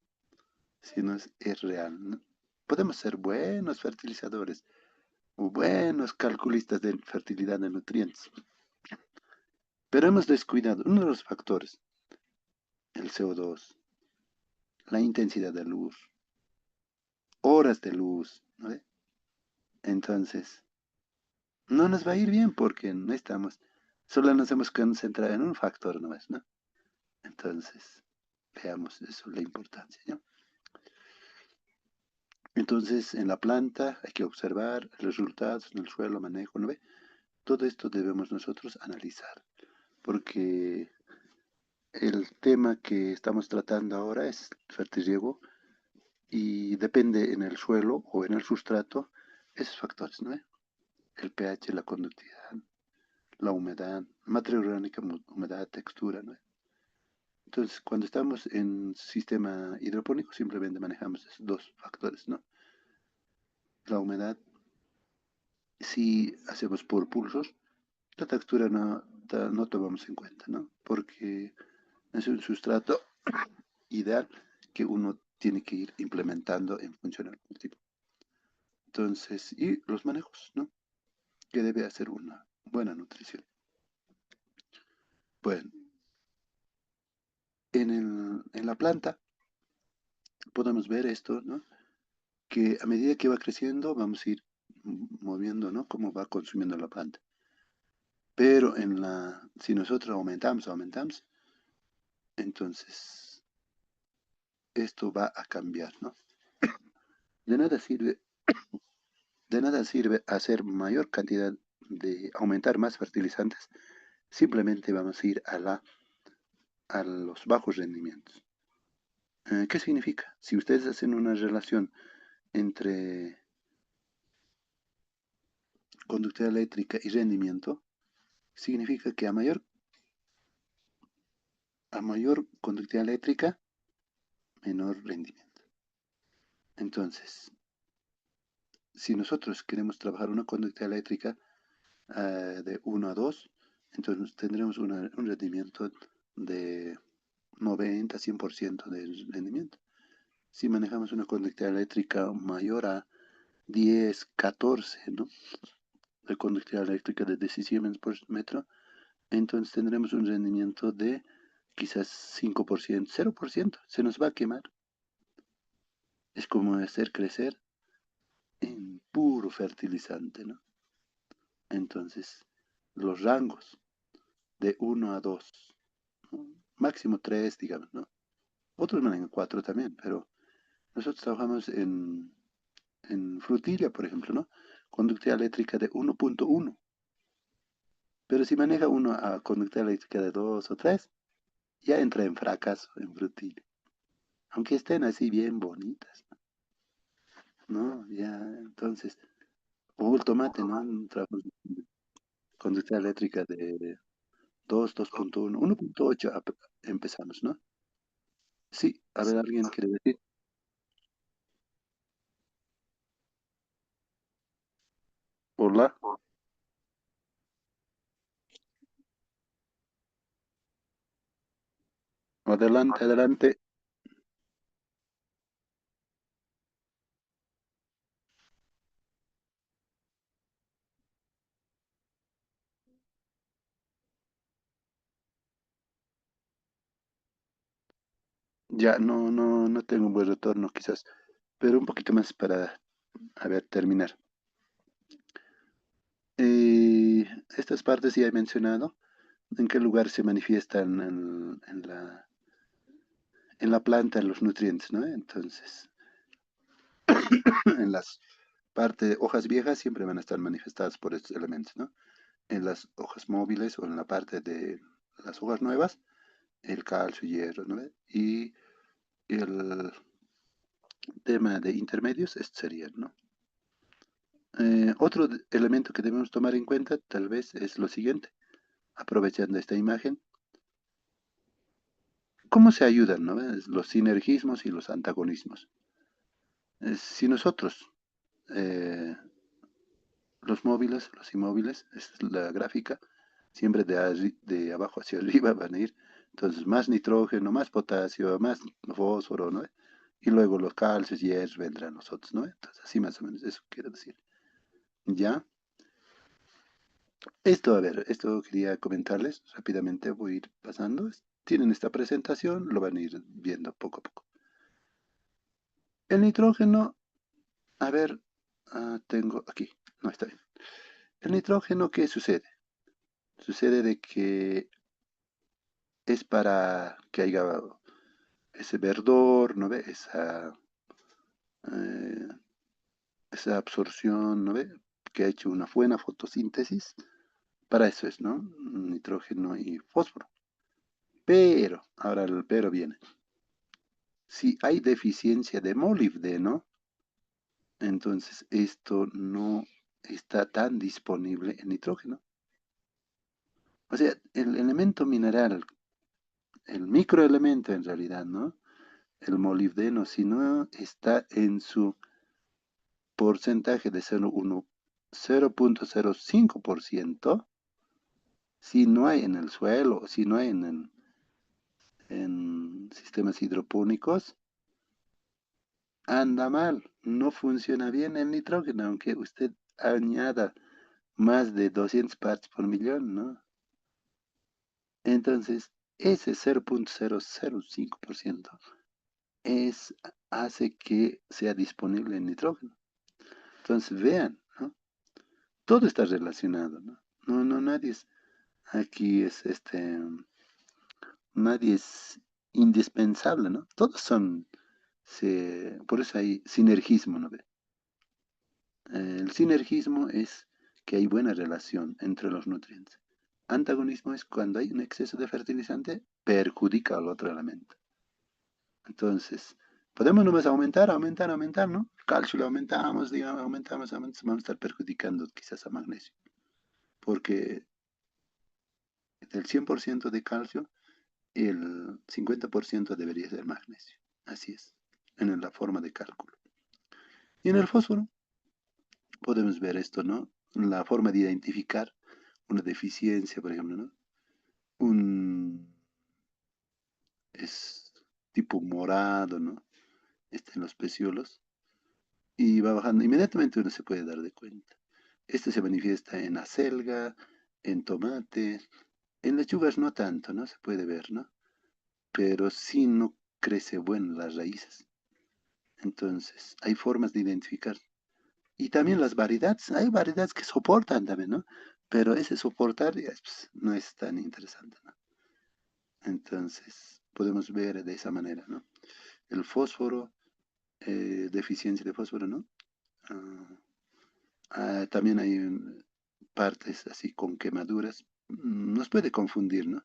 sino es real, ¿no? Podemos ser buenos fertilizadores o buenos calculistas de fertilidad de nutrientes, pero hemos descuidado uno de los factores, el CO2, la intensidad de luz, horas de luz, ¿no ve? Entonces, no nos va a ir bien porque no estamos, solo nos hemos concentrado en un factor nomás, ¿no? Entonces, veamos eso, la importancia, ¿no? Entonces, en la planta hay que observar resultados, en el suelo, manejo, ¿no ve? Todo esto debemos nosotros analizar, porque el tema que estamos tratando ahora es fertirriego y depende en el suelo o en el sustrato esos factores, ¿no ve? El pH, la conductividad, la humedad, materia orgánica, humedad, textura, ¿no? Entonces, cuando estamos en sistema hidropónico, simplemente manejamos esos dos factores, ¿no? La humedad, si hacemos por pulsos, la textura no tomamos en cuenta, ¿no? Porque es un sustrato ideal que uno tiene que ir implementando en función al cultivo. Entonces, y los manejos, ¿no? Que debe hacer una buena nutrición. Bueno, en la planta podemos ver esto, ¿no? Que a medida que va creciendo vamos a ir moviendo, ¿no? Cómo va consumiendo la planta. Pero si nosotros aumentamos, entonces esto va a cambiar, ¿no? De nada sirve, de nada sirve hacer mayor cantidad aumentar más fertilizantes, simplemente vamos a ir a los bajos rendimientos. ¿Qué significa? Si ustedes hacen una relación entre conductividad eléctrica y rendimiento, significa que a mayor conductividad eléctrica, menor rendimiento. Entonces, si nosotros queremos trabajar una conductividad eléctrica de 1 a 2, entonces tendremos un rendimiento de 90-100% de rendimiento. Si manejamos una conductividad eléctrica mayor a 10, 14, ¿no? De conductividad eléctrica de 10 Siemens por metro, entonces tendremos un rendimiento de quizás 5%, 0%, se nos va a quemar. Es como hacer crecer en puro fertilizante, ¿no? Entonces, los rangos de 1 a 2, ¿no? Máximo 3, digamos, ¿no? Otros manejan 4 también, pero nosotros trabajamos en frutilla, por ejemplo, ¿no? Conductividad eléctrica de 1.1. Pero si maneja uno a conductividad eléctrica de 2 o 3, ya entra en fracaso en frutilla. Aunque estén así bien bonitas, ¿no? Ya, entonces, o el tomate, ¿no? Trabajamos en conductividad eléctrica de 2, 2.1, 1.8 empezamos, ¿no? Sí, a ver, ¿alguien quiere decir? Hola, adelante, adelante. Ya, no tengo un buen retorno quizás, pero un poquito más para, a ver, terminar. Estas partes ya he mencionado, en qué lugar se manifiestan en la planta los nutrientes, ¿no? Entonces, en las partes, hojas viejas siempre van a estar manifestadas por estos elementos, ¿no? En las hojas móviles o en la parte de las hojas nuevas, el calcio, hierro, ¿no? Y el tema de intermedios, este sería, ¿no? Otro elemento que debemos tomar en cuenta tal vez es lo siguiente, aprovechando esta imagen, ¿cómo se ayudan, no? Los sinergismos y los antagonismos. Si nosotros, eh, los móviles, los inmóviles, esta es la gráfica, siempre de abajo hacia arriba van a ir, entonces más nitrógeno, más potasio, más fósforo, ¿no? Y luego los calcios y hierros vendrán los otros, ¿no? Entonces así más o menos eso quiero decir. ¿Ya? Esto, a ver, esto quería comentarles rápidamente, voy a ir pasando. Tienen esta presentación, lo van a ir viendo poco a poco. El nitrógeno, a ver, tengo aquí, no está bien. El nitrógeno, ¿qué sucede? Sucede de que es para que haya ese verdor, ¿no ve? Eh, esa absorción, ¿no ve? Que ha hecho una buena fotosíntesis. Para eso es, ¿no? Nitrógeno y fósforo. Pero, ahora el pero viene. Si hay deficiencia de molibdeno, entonces esto no está tan disponible en nitrógeno. O sea, el elemento mineral, el microelemento en realidad, ¿no? El molibdeno, si no está en su porcentaje de 0.05%, si no hay en el suelo, si no hay en sistemas hidropónicos, anda mal, no funciona bien el nitrógeno, aunque usted añada más de 200 partes por millón, ¿no? Entonces, ese 0.005% es, hace que sea disponible el nitrógeno. Entonces, vean, ¿no? Todo está relacionado, ¿no? Nadie es, aquí es nadie es indispensable, ¿no? Todos son, por eso hay sinergismo, ¿no ve? El sinergismo es que hay buena relación entre los nutrientes. Antagonismo es cuando hay un exceso de fertilizante, perjudica al otro elemento. Entonces, podemos nomás aumentar, ¿no? Calcio lo aumentamos, digamos, aumentamos, vamos a estar perjudicando quizás a magnesio. Porque del 100% de calcio, el 50% debería ser magnesio. Así es, en la forma de cálculo. Y en el fósforo podemos ver esto, ¿no? La forma de identificar una deficiencia, por ejemplo, ¿no? Un es tipo morado, ¿no? Está en los peciolos y va bajando. Inmediatamente uno se puede dar de cuenta. Este se manifiesta en acelga, en tomate, en lechugas no tanto, ¿no? Se puede ver, ¿no? Pero sí no crece bueno las raíces. Entonces, hay formas de identificar. Y también las variedades, hay variedades que soportan también, ¿no? Pero ese soportar ya, pues, no es tan interesante, ¿no? Entonces, podemos ver de esa manera, ¿no? El fósforo, deficiencia de fósforo, ¿no? También hay partes así con quemaduras. Nos puede confundir, ¿no?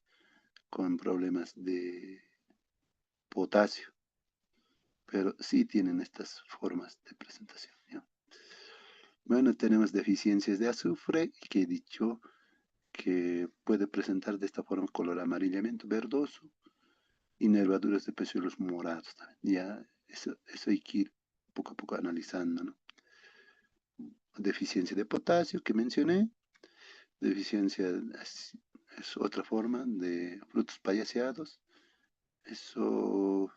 Con problemas de potasio, pero sí tienen estas formas de presentación, ¿ya? Bueno, tenemos deficiencias de azufre, que he dicho que puede presentar de esta forma color amarillento verdoso y nervaduras de pecíolos morados también. Ya, eso hay que ir poco a poco analizando, ¿no? Deficiencia de potasio que mencioné, deficiencia es otra forma de frutos payaseados. Eso,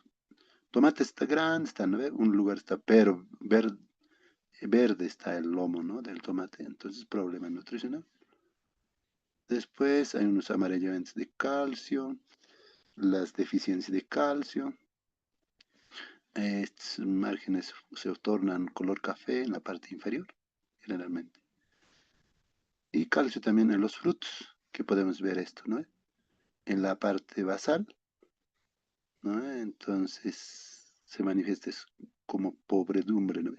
tomate está grande, está, ¿no? Un lugar está, pero verde está el lomo, ¿no? Del tomate, entonces problema nutricional. Después hay unos amarillamientos de calcio, las deficiencias de calcio. Estos márgenes se tornan color café en la parte inferior, generalmente. Y calcio también en los frutos, que podemos ver esto, ¿no? En la parte basal, ¿no? Entonces se manifiesta como pobredumbre, ¿no?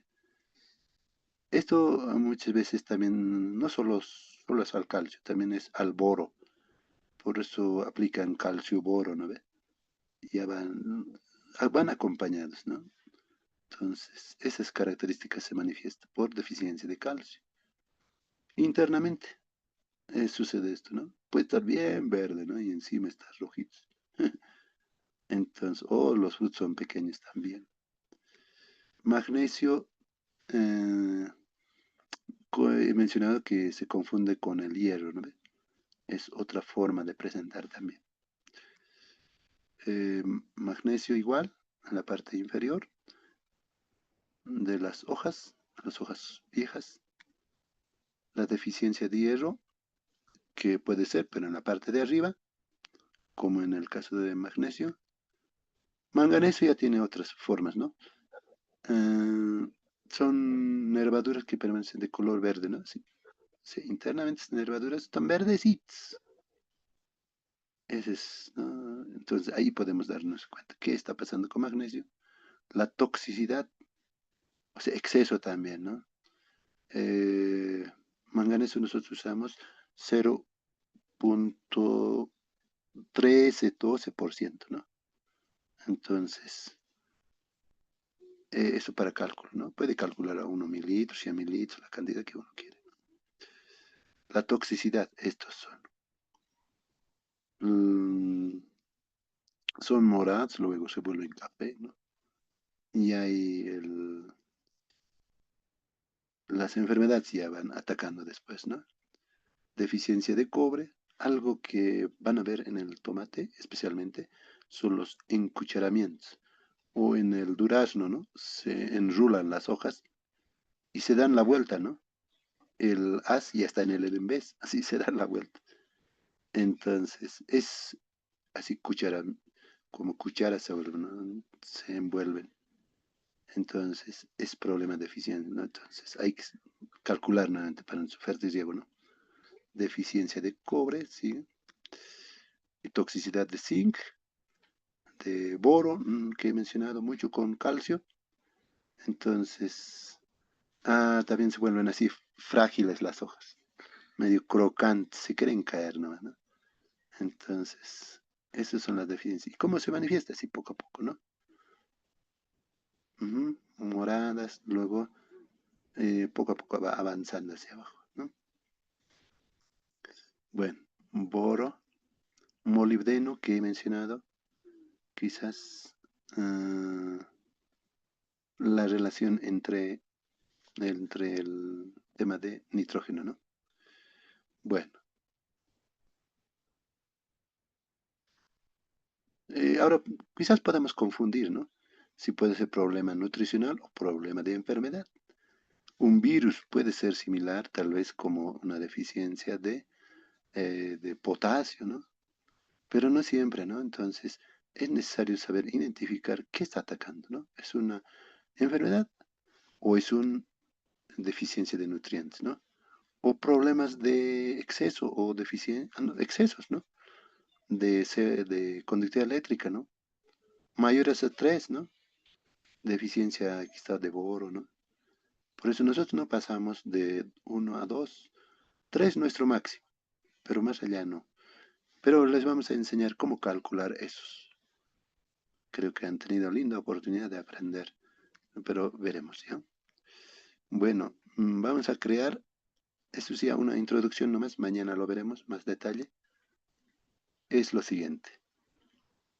Esto muchas veces también no solo es al calcio, también es al boro. Por eso aplican calcio-boro, ¿no ve? Ya van acompañados, ¿no? Entonces, esas características se manifiestan por deficiencia de calcio. Internamente sucede esto, ¿no? Puede estar bien verde, ¿no? Y encima está rojito. Entonces, los frutos son pequeños también. Magnesio, eh, he mencionado que se confunde con el hierro, ¿no ve? Es otra forma de presentar también. Eh, Magnesio igual, en la parte inferior de las hojas viejas. La deficiencia de hierro, que puede ser, pero en la parte de arriba, como en el caso de magnesio. Manganeso ya tiene otras formas, ¿no? Eh, Son nervaduras que permanecen de color verde, ¿no? Sí, sí, internamente estas nervaduras están verdecitas. Ese es, ¿no? Entonces ahí podemos darnos cuenta qué está pasando con magnesio. La toxicidad, o sea, exceso también, ¿no? Eh, Manganeso nosotros usamos 0.13-12%, ¿no? Entonces, eso para cálculo, ¿no? Puede calcular a 1 mililitro, 100 mililitros, la cantidad que uno quiere. La toxicidad, estos son. Mm, Son morados, luego se vuelven café, ¿no? Y hay las enfermedades ya van atacando después, ¿no? Deficiencia de cobre, algo que van a ver en el tomate especialmente, son los encucharamientos. O en el durazno, ¿no? Se enrulan las hojas y se dan la vuelta, ¿no? El as ya está en el en vez, así se dan la vuelta. Entonces, es así como cuchara se vuelven, ¿no? Se envuelven. Entonces, es problema de eficiencia, ¿no? Entonces, hay que calcular nuevamente para su riego, ¿no? Deficiencia de cobre, ¿sí? Y toxicidad de zinc, de boro, que he mencionado mucho con calcio. Entonces, también se vuelven así frágiles las hojas, medio crocantes, se quieren caer, ¿no? Entonces, esas son las deficiencias. ¿Y cómo se manifiesta? Así poco a poco, ¿no? Moradas, luego poco a poco va avanzando hacia abajo, ¿no? Bueno, boro, molibdeno que he mencionado, quizás la relación entre el tema de nitrógeno, ¿no? Bueno, ahora quizás podamos confundir, ¿no? Si puede ser problema nutricional o problema de enfermedad. Un virus puede ser similar, tal vez como una deficiencia de potasio, ¿no? Pero no siempre, ¿no? Entonces es necesario saber identificar qué está atacando, ¿no? ¿Es una enfermedad o es una deficiencia de nutrientes, ¿no? O problemas de exceso o deficiencia, excesos, ¿no? De conductividad eléctrica, ¿no? mayores a 3, ¿no? Deficiencia quizá de boro, ¿no? Por eso nosotros no pasamos de 1 a 2, 3 nuestro máximo, pero más allá no. Pero les vamos a enseñar cómo calcular esos. Creo que han tenido linda oportunidad de aprender, pero veremos, ¿ya? Bueno, vamos a crear, esto sí, una introducción nomás, mañana lo veremos más detalle. Es lo siguiente,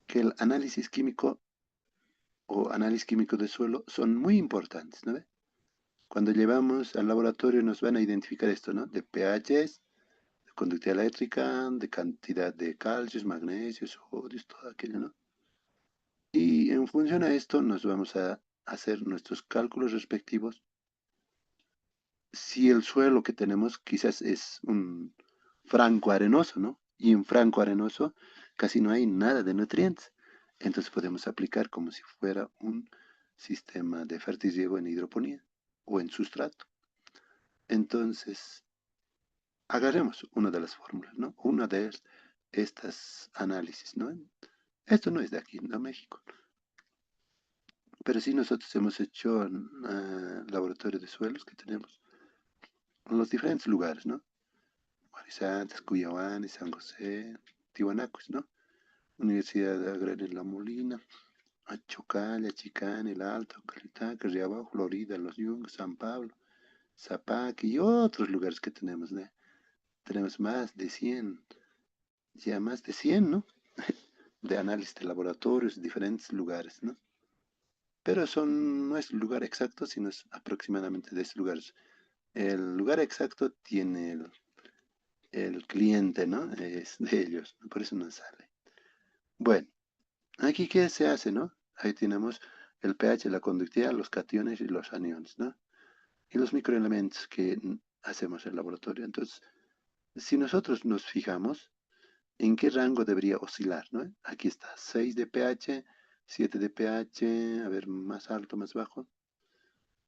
que el análisis químico o análisis químico de suelo son muy importantes, ¿no ve? Cuando llevamos al laboratorio nos van a identificar esto, ¿no? De pHs, de conductividad eléctrica, de cantidad de calcios, magnesios, sodios, todo aquello, ¿no? Y en función a esto nos vamos a hacer nuestros cálculos respectivos. Si el suelo que tenemos quizás es un franco arenoso, ¿no? Y en franco arenoso casi no hay nada de nutrientes. Entonces podemos aplicar como si fuera un sistema de fertirriego en hidroponía o en sustrato. Entonces, agarremos una de las fórmulas, ¿no? Una de estas análisis, ¿no? Esto no es de aquí, de México. Pero sí nosotros hemos hecho laboratorio de suelos que tenemos en los diferentes lugares, ¿no? Guarisantes, Cuyahuani, San José, Tiwanacuas, ¿no? Universidad Agraria de La Molina, Achocalla, Chicán, El Alto, Calitaca, Riabajo, Florida, Los Yungas, San Pablo, Zapaque y otros lugares que tenemos, ¿no? Tenemos más de 100, ya más de 100, ¿no? De análisis de laboratorios, diferentes lugares, ¿no? Pero no es el lugar exacto, sino es aproximadamente de esos lugares. El lugar exacto tiene el cliente, ¿no? Es de ellos, ¿no? Por eso no sale. Bueno, aquí ¿qué se hace, no? Ahí tenemos el pH, la conductividad, los cationes y los aniones, ¿no? Y los microelementos que hacemos en el laboratorio. Entonces, si nosotros nos fijamos, ¿en qué rango debería oscilar, no? Aquí está, 6 de pH, 7 de pH, a ver, más alto, más bajo.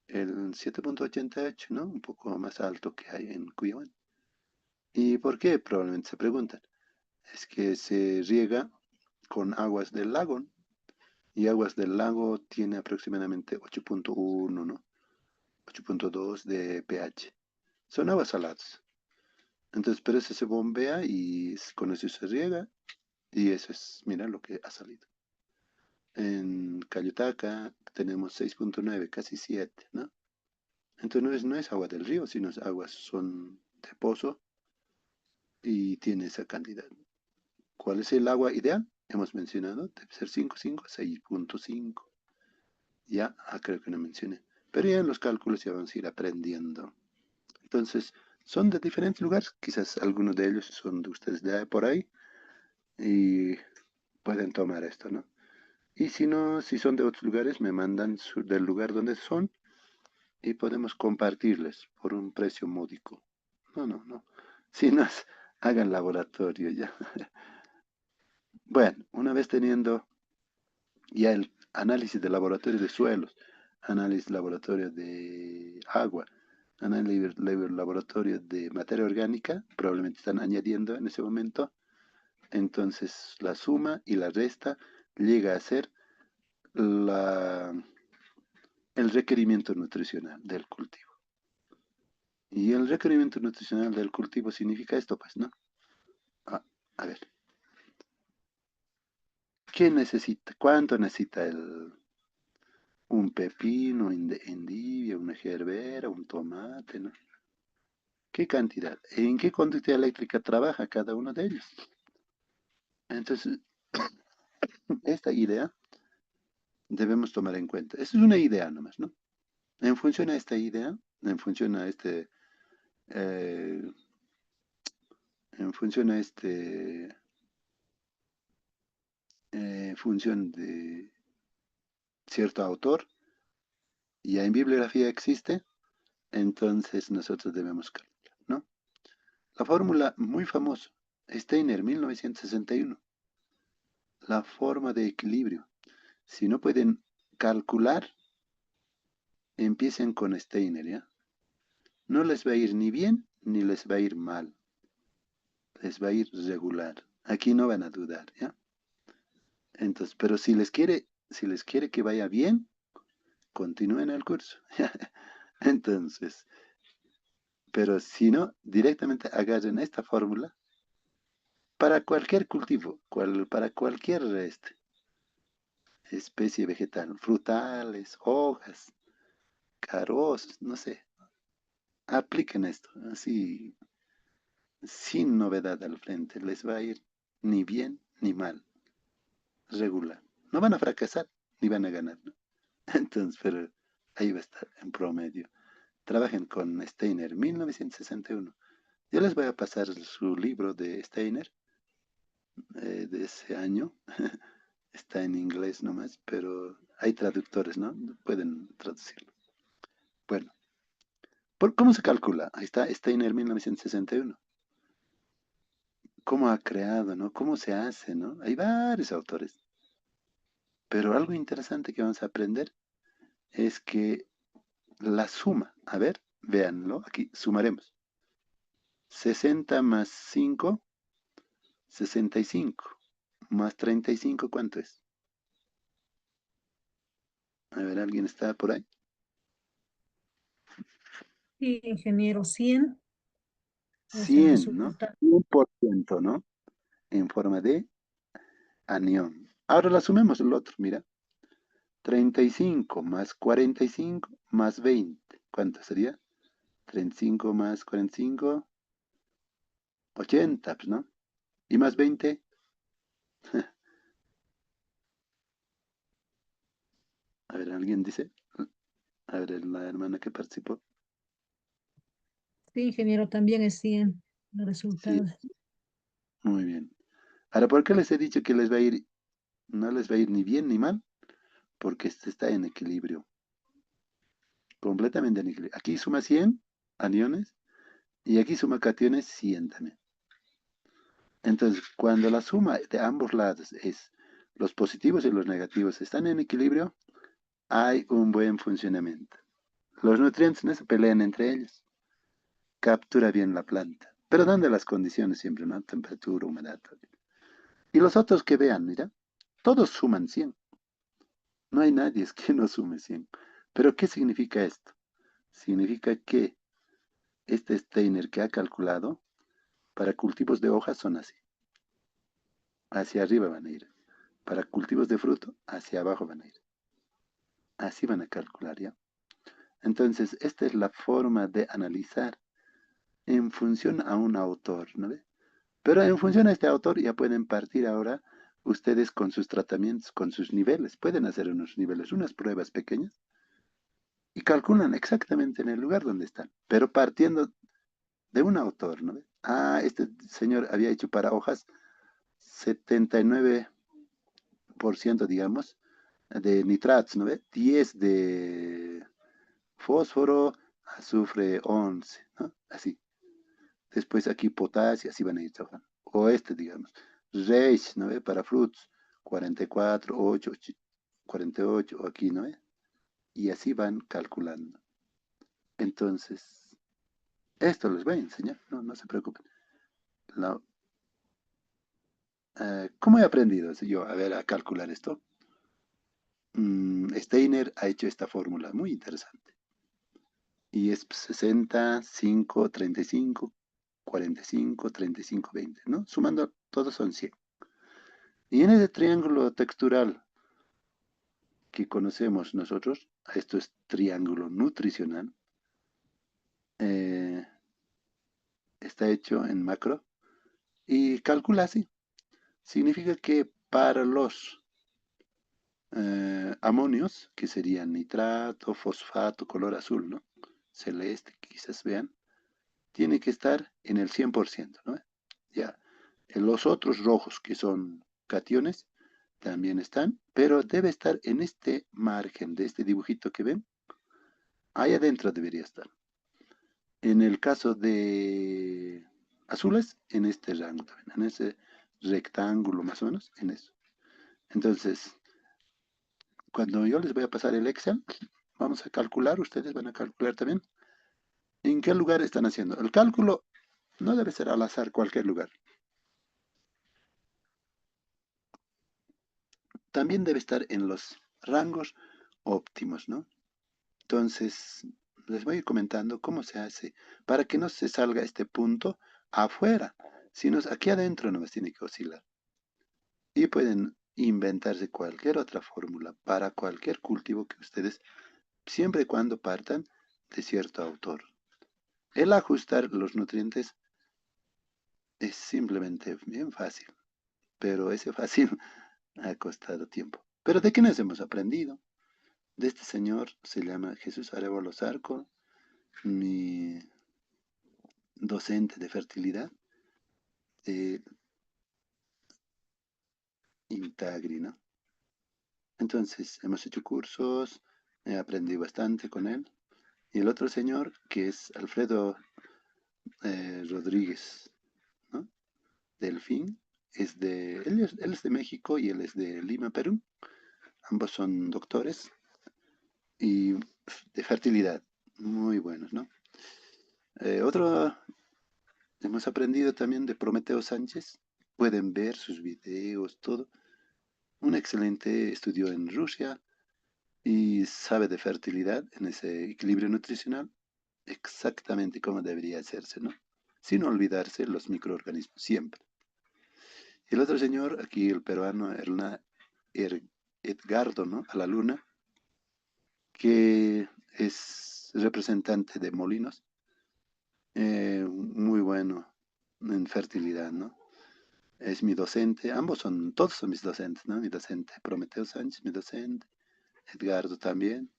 El 7,88, ¿no? Un poco más alto que hay en Cuyabán. ¿Y por qué? Probablemente se preguntan. Es que se riega con aguas del lago, ¿no? Y aguas del lago tiene aproximadamente 8,1, ¿no? 8,2 de pH. Son aguas saladas. Entonces, pero eso se bombea y con eso se riega y eso es, mira lo que ha salido. En Cayutaca tenemos 6,9, casi 7, ¿no? Entonces no es agua del río, sino aguas son de pozo y tiene esa cantidad. ¿Cuál es el agua ideal? Hemos mencionado, debe ser 5,5, 6,5. Ya, creo que no mencioné. Pero ya en los cálculos ya vamos a ir aprendiendo. Entonces, son de diferentes lugares. Quizás algunos de ellos son de ustedes de por ahí y pueden tomar esto, ¿no? Y si no, si son de otros lugares, me mandan del lugar donde son y podemos compartirles por un precio módico. No, no, no. Si nos hagan laboratorio ya. Bueno, una vez teniendo ya el análisis de laboratorio de suelos, análisis laboratorio de agua, análisis laboratorio de materia orgánica, probablemente están añadiendo en ese momento, entonces la suma y la resta llega a ser la, el requerimiento nutricional del cultivo. Y el requerimiento nutricional del cultivo significa esto, pues, ¿no? Ah, a ver, ¿qué necesita? ¿Cuánto necesita un pepino, endivia, una gerbera, un tomate, ¿no? ¿Qué cantidad? ¿En qué conductividad eléctrica trabaja cada uno de ellos? Entonces, esta idea debemos tomar en cuenta. Esta es una idea nomás, ¿no? En función a esta idea, en función a eh, en función a función de cierto autor, ya en bibliografía existe, entonces nosotros debemos calcular, ¿no? La fórmula muy famosa, Steiner, 1961, la forma de equilibrio. Si no pueden calcular, empiecen con Steiner, ¿ya? No les va a ir ni bien ni les va a ir mal. Les va a ir regular. Aquí no van a dudar, ¿ya? Entonces, pero si les quiere si les quiere que vaya bien, continúen el curso. Entonces, pero si no, directamente agarren esta fórmula para cualquier cultivo, para cualquier especie vegetal, frutales, hojas, carozos, no sé. Apliquen esto, así, sin novedad al frente. Les va a ir ni bien ni mal, regular. No van a fracasar ni van a ganar, ¿no? Entonces, pero ahí va a estar en promedio. Trabajen con Steiner, 1961. Yo les voy a pasar su libro de Steiner de ese año. Está en inglés nomás, pero hay traductores, ¿no? Pueden traducirlo. Bueno, ¿cómo se calcula? Ahí está Steiner 1961. ¿Cómo ha creado, no? ¿Cómo se hace, no? Hay varios autores. Pero algo interesante que vamos a aprender es que la suma, a ver, véanlo, aquí sumaremos. 60 más 5, 65. Más 35, ¿cuánto es? A ver, ¿alguien está por ahí? Sí, ingeniero, 100 es el 100, ¿no? resultado. 100%, ¿no? En forma de anión. Ahora la sumemos el otro, mira. 35 más 45 más 20. ¿Cuánto sería? 35 más 45, 80, pues, ¿no? Y más 20, a ver, ¿alguien dice? A ver, la hermana que participó. Sí, ingeniero, también es 100 el Sí, resultado. muy bien. Ahora, ¿por qué les he dicho que les va a ir, no les va a ir ni bien ni mal? Porque este está en equilibrio, completamente en equilibrio. Aquí suma 100 aniones y aquí suma cationes 100 también. Entonces, cuando la suma de ambos lados es los positivos y los negativos están en equilibrio, hay un buen funcionamiento. Los nutrientes no se pelean entre ellos. Captura bien la planta, pero dando las condiciones siempre, ¿no? Temperatura, humedad. Y los otros que vean, mira, todos suman 100. No hay nadie que no sume 100. Pero ¿qué significa esto? Significa que este Steiner que ha calculado para cultivos de hojas son así. Hacia arriba van a ir. Para cultivos de fruto, hacia abajo van a ir. Así van a calcular, ¿ya? Entonces, esta es la forma de analizar en función a un autor, ¿no ve? Pero en función a este autor ya pueden partir ahora ustedes con sus tratamientos, con sus niveles. Pueden hacer unos niveles, unas pruebas pequeñas y calculan exactamente en el lugar donde están, pero partiendo de un autor, ¿no ve? Ah, este señor había hecho para hojas 79%, digamos, de nitratos, ¿no ve? 10 de fósforo, azufre 11, ¿no? Así. Después aquí potasio, así van a ir trabajando. O este, digamos. Reish, ¿no ve? Para frutos, 44, 8, 48, o aquí, ¿no ve? Y así van calculando. Entonces, esto les voy a enseñar, no se preocupen. La- ¿Cómo he aprendido yo a ver a calcular esto? Steiner ha hecho esta fórmula muy interesante. Y es 60, 5, 35, 45, 35, 20, ¿no? Sumando, todos son 100. Y en ese triángulo textural que conocemos nosotros, esto es triángulo nutricional, eh, está hecho en macro y calcula así. Significa que para los amonios, que serían nitrato, fosfato, color azul, ¿no? Celeste, quizás vean, tiene que estar en el 100%, ¿no? Ya. Los otros rojos, que son cationes, también están, pero debe estar en este margen de este dibujito que ven. Ahí adentro debería estar. En el caso de azules, en este rango también, en ese rectángulo más o menos, en eso. Entonces, cuando yo les voy a pasar el Excel, vamos a calcular, ustedes van a calcular también en qué lugar están haciendo. El cálculo no debe ser al azar cualquier lugar. también debe estar en los rangos óptimos, ¿no? Entonces, les voy comentando cómo se hace para que no se salga este punto afuera, sino aquí adentro nomás tiene que oscilar. Y pueden inventarse cualquier otra fórmula para cualquier cultivo que ustedes, siempre y cuando partan de cierto autor. El ajustar los nutrientes es simplemente bien fácil, pero ese fácil ha costado tiempo. Pero ¿de quiénes hemos aprendido? De este señor, se llama Jesús Arevalo Zarco, mi docente de fertilidad de Intagri, ¿no? Entonces, hemos hecho cursos, he aprendido bastante con él. Y el otro señor, que es Alfredo Rodríguez, ¿no? Delfín, él es de México y él es de Lima, Perú. Ambos son doctores y de fertilidad, muy buenos, ¿no? Otro, hemos aprendido también de Prometeo Sánchez. Pueden ver sus videos, todo. Un excelente estudio en Rusia y sabe de fertilidad en ese equilibrio nutricional exactamente cómo debería hacerse, ¿no? Sin olvidarse los microorganismos, siempre. Y el otro señor, aquí el peruano, Er- Edgardo, ¿no? A la Luna, que es representante de Molinos, muy bueno en fertilidad, ¿no? Es mi docente, todos son mis docentes, ¿no? Mi docente Prometeo Sánchez, mi docente, Edgardo también,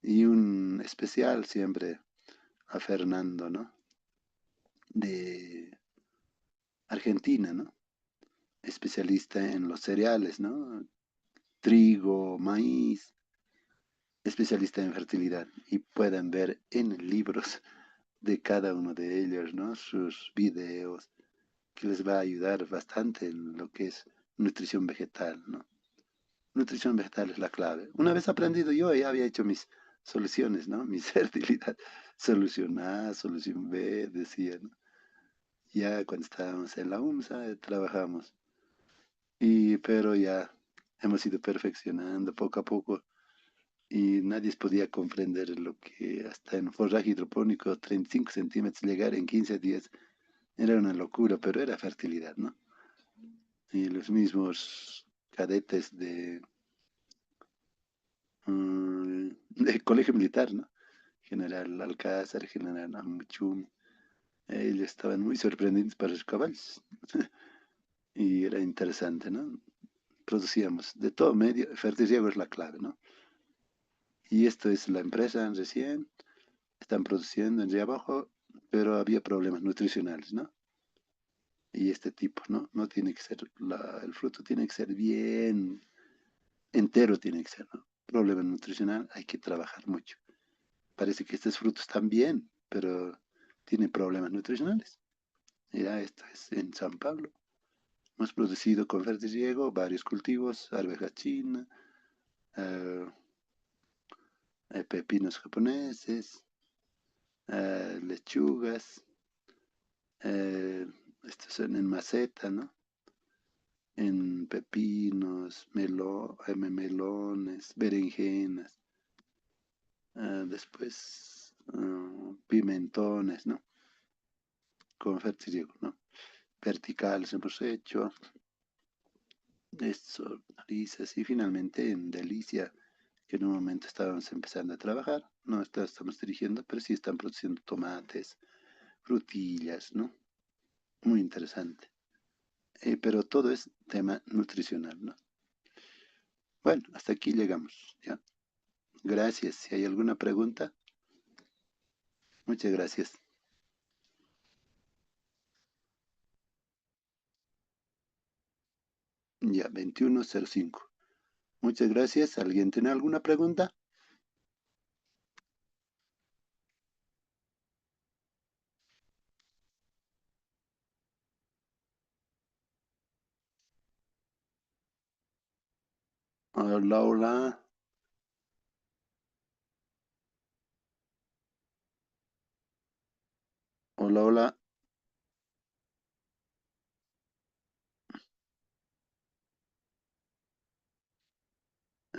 y un especial siempre a Fernando, ¿no? De Argentina, ¿no? Especialista en los cereales, ¿no? Trigo, maíz, especialista en fertilidad. Y pueden ver en libros de cada uno de ellos, ¿no? Sus videos, que les va a ayudar bastante en lo que es nutrición vegetal, ¿no? Nutrición vegetal es la clave. Una vez aprendido yo, ya había hecho mis soluciones, ¿no? Mi fertilidad. Solución A, solución B, decía, ¿no? Ya cuando estábamos en la UMSA, trabajamos. Pero ya hemos ido perfeccionando poco a poco y nadie podía comprender lo que hasta en forraje hidropónico 35 centímetros llegar en 15 días era una locura, pero era fertilidad, ¿no? Y los mismos cadetes de colegio militar, ¿no? General Alcázar, General Amuchum, ellos estaban muy sorprendidos para los caballos y era interesante, ¿no? Producíamos de todo medio, fertilizar es la clave, ¿no? Y esto es la empresa recién, están produciendo en abajo, pero había problemas nutricionales, ¿no? Y este tipo, ¿no? No tiene que ser, el fruto tiene que ser bien entero, tiene que ser, ¿no? Problema nutricional, hay que trabajar mucho. Parece que estos frutos están bien, pero tienen problemas nutricionales. Mira, esto es en San Pablo. Hemos producido con verde riego varios cultivos, arveja china, eh, pepinos japoneses, lechugas, eh, estos son en maceta, ¿no? En pepinos, melones, berenjenas, después pimentones, ¿no? Con fertilizo, ¿no? Verticales hemos hecho, esto, hortalizas y finalmente en Delicia, que en un momento estábamos empezando a trabajar, no estamos dirigiendo, pero sí están produciendo tomates, frutillas, ¿no? Muy interesante. Pero todo es tema nutricional, ¿no? Bueno, hasta aquí llegamos, ¿ya? Gracias. Si hay alguna pregunta, muchas gracias. Ya, 21:05. Muchas gracias. ¿Alguien tiene alguna pregunta? Hola, hola. Hola, hola.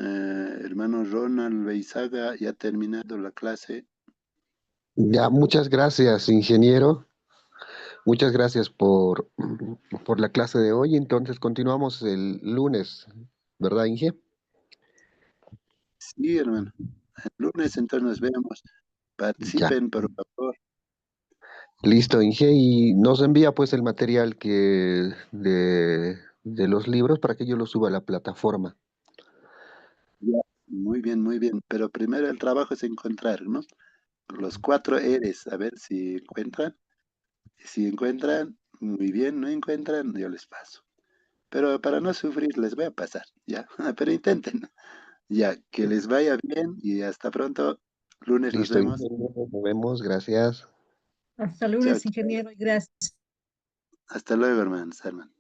Hermano Ronald Beizaga, ya ha terminado la clase. Ya, muchas gracias, ingeniero. Muchas gracias por la clase de hoy. Entonces continuamos el lunes, ¿verdad, Inge? Sí, hermano. El lunes entonces nos vemos. Ya, Participen, por favor. listo, Inge. Y nos envía pues el material de los libros para que yo lo suba a la plataforma. Ya. Muy bien, muy bien. Pero primero el trabajo es encontrar, ¿no? Los 4 eres, a ver si encuentran. Si encuentran, muy bien, no encuentran, yo les paso. Pero para no sufrir, les voy a pasar, ¿ya? Pero intenten. Ya, que les vaya bien y hasta pronto. Lunes nos Listo, vemos. ingeniero. Nos vemos. Gracias. Hasta Chao, lunes, chao. ingeniero, y gracias. Hasta luego, hermanos, hermano.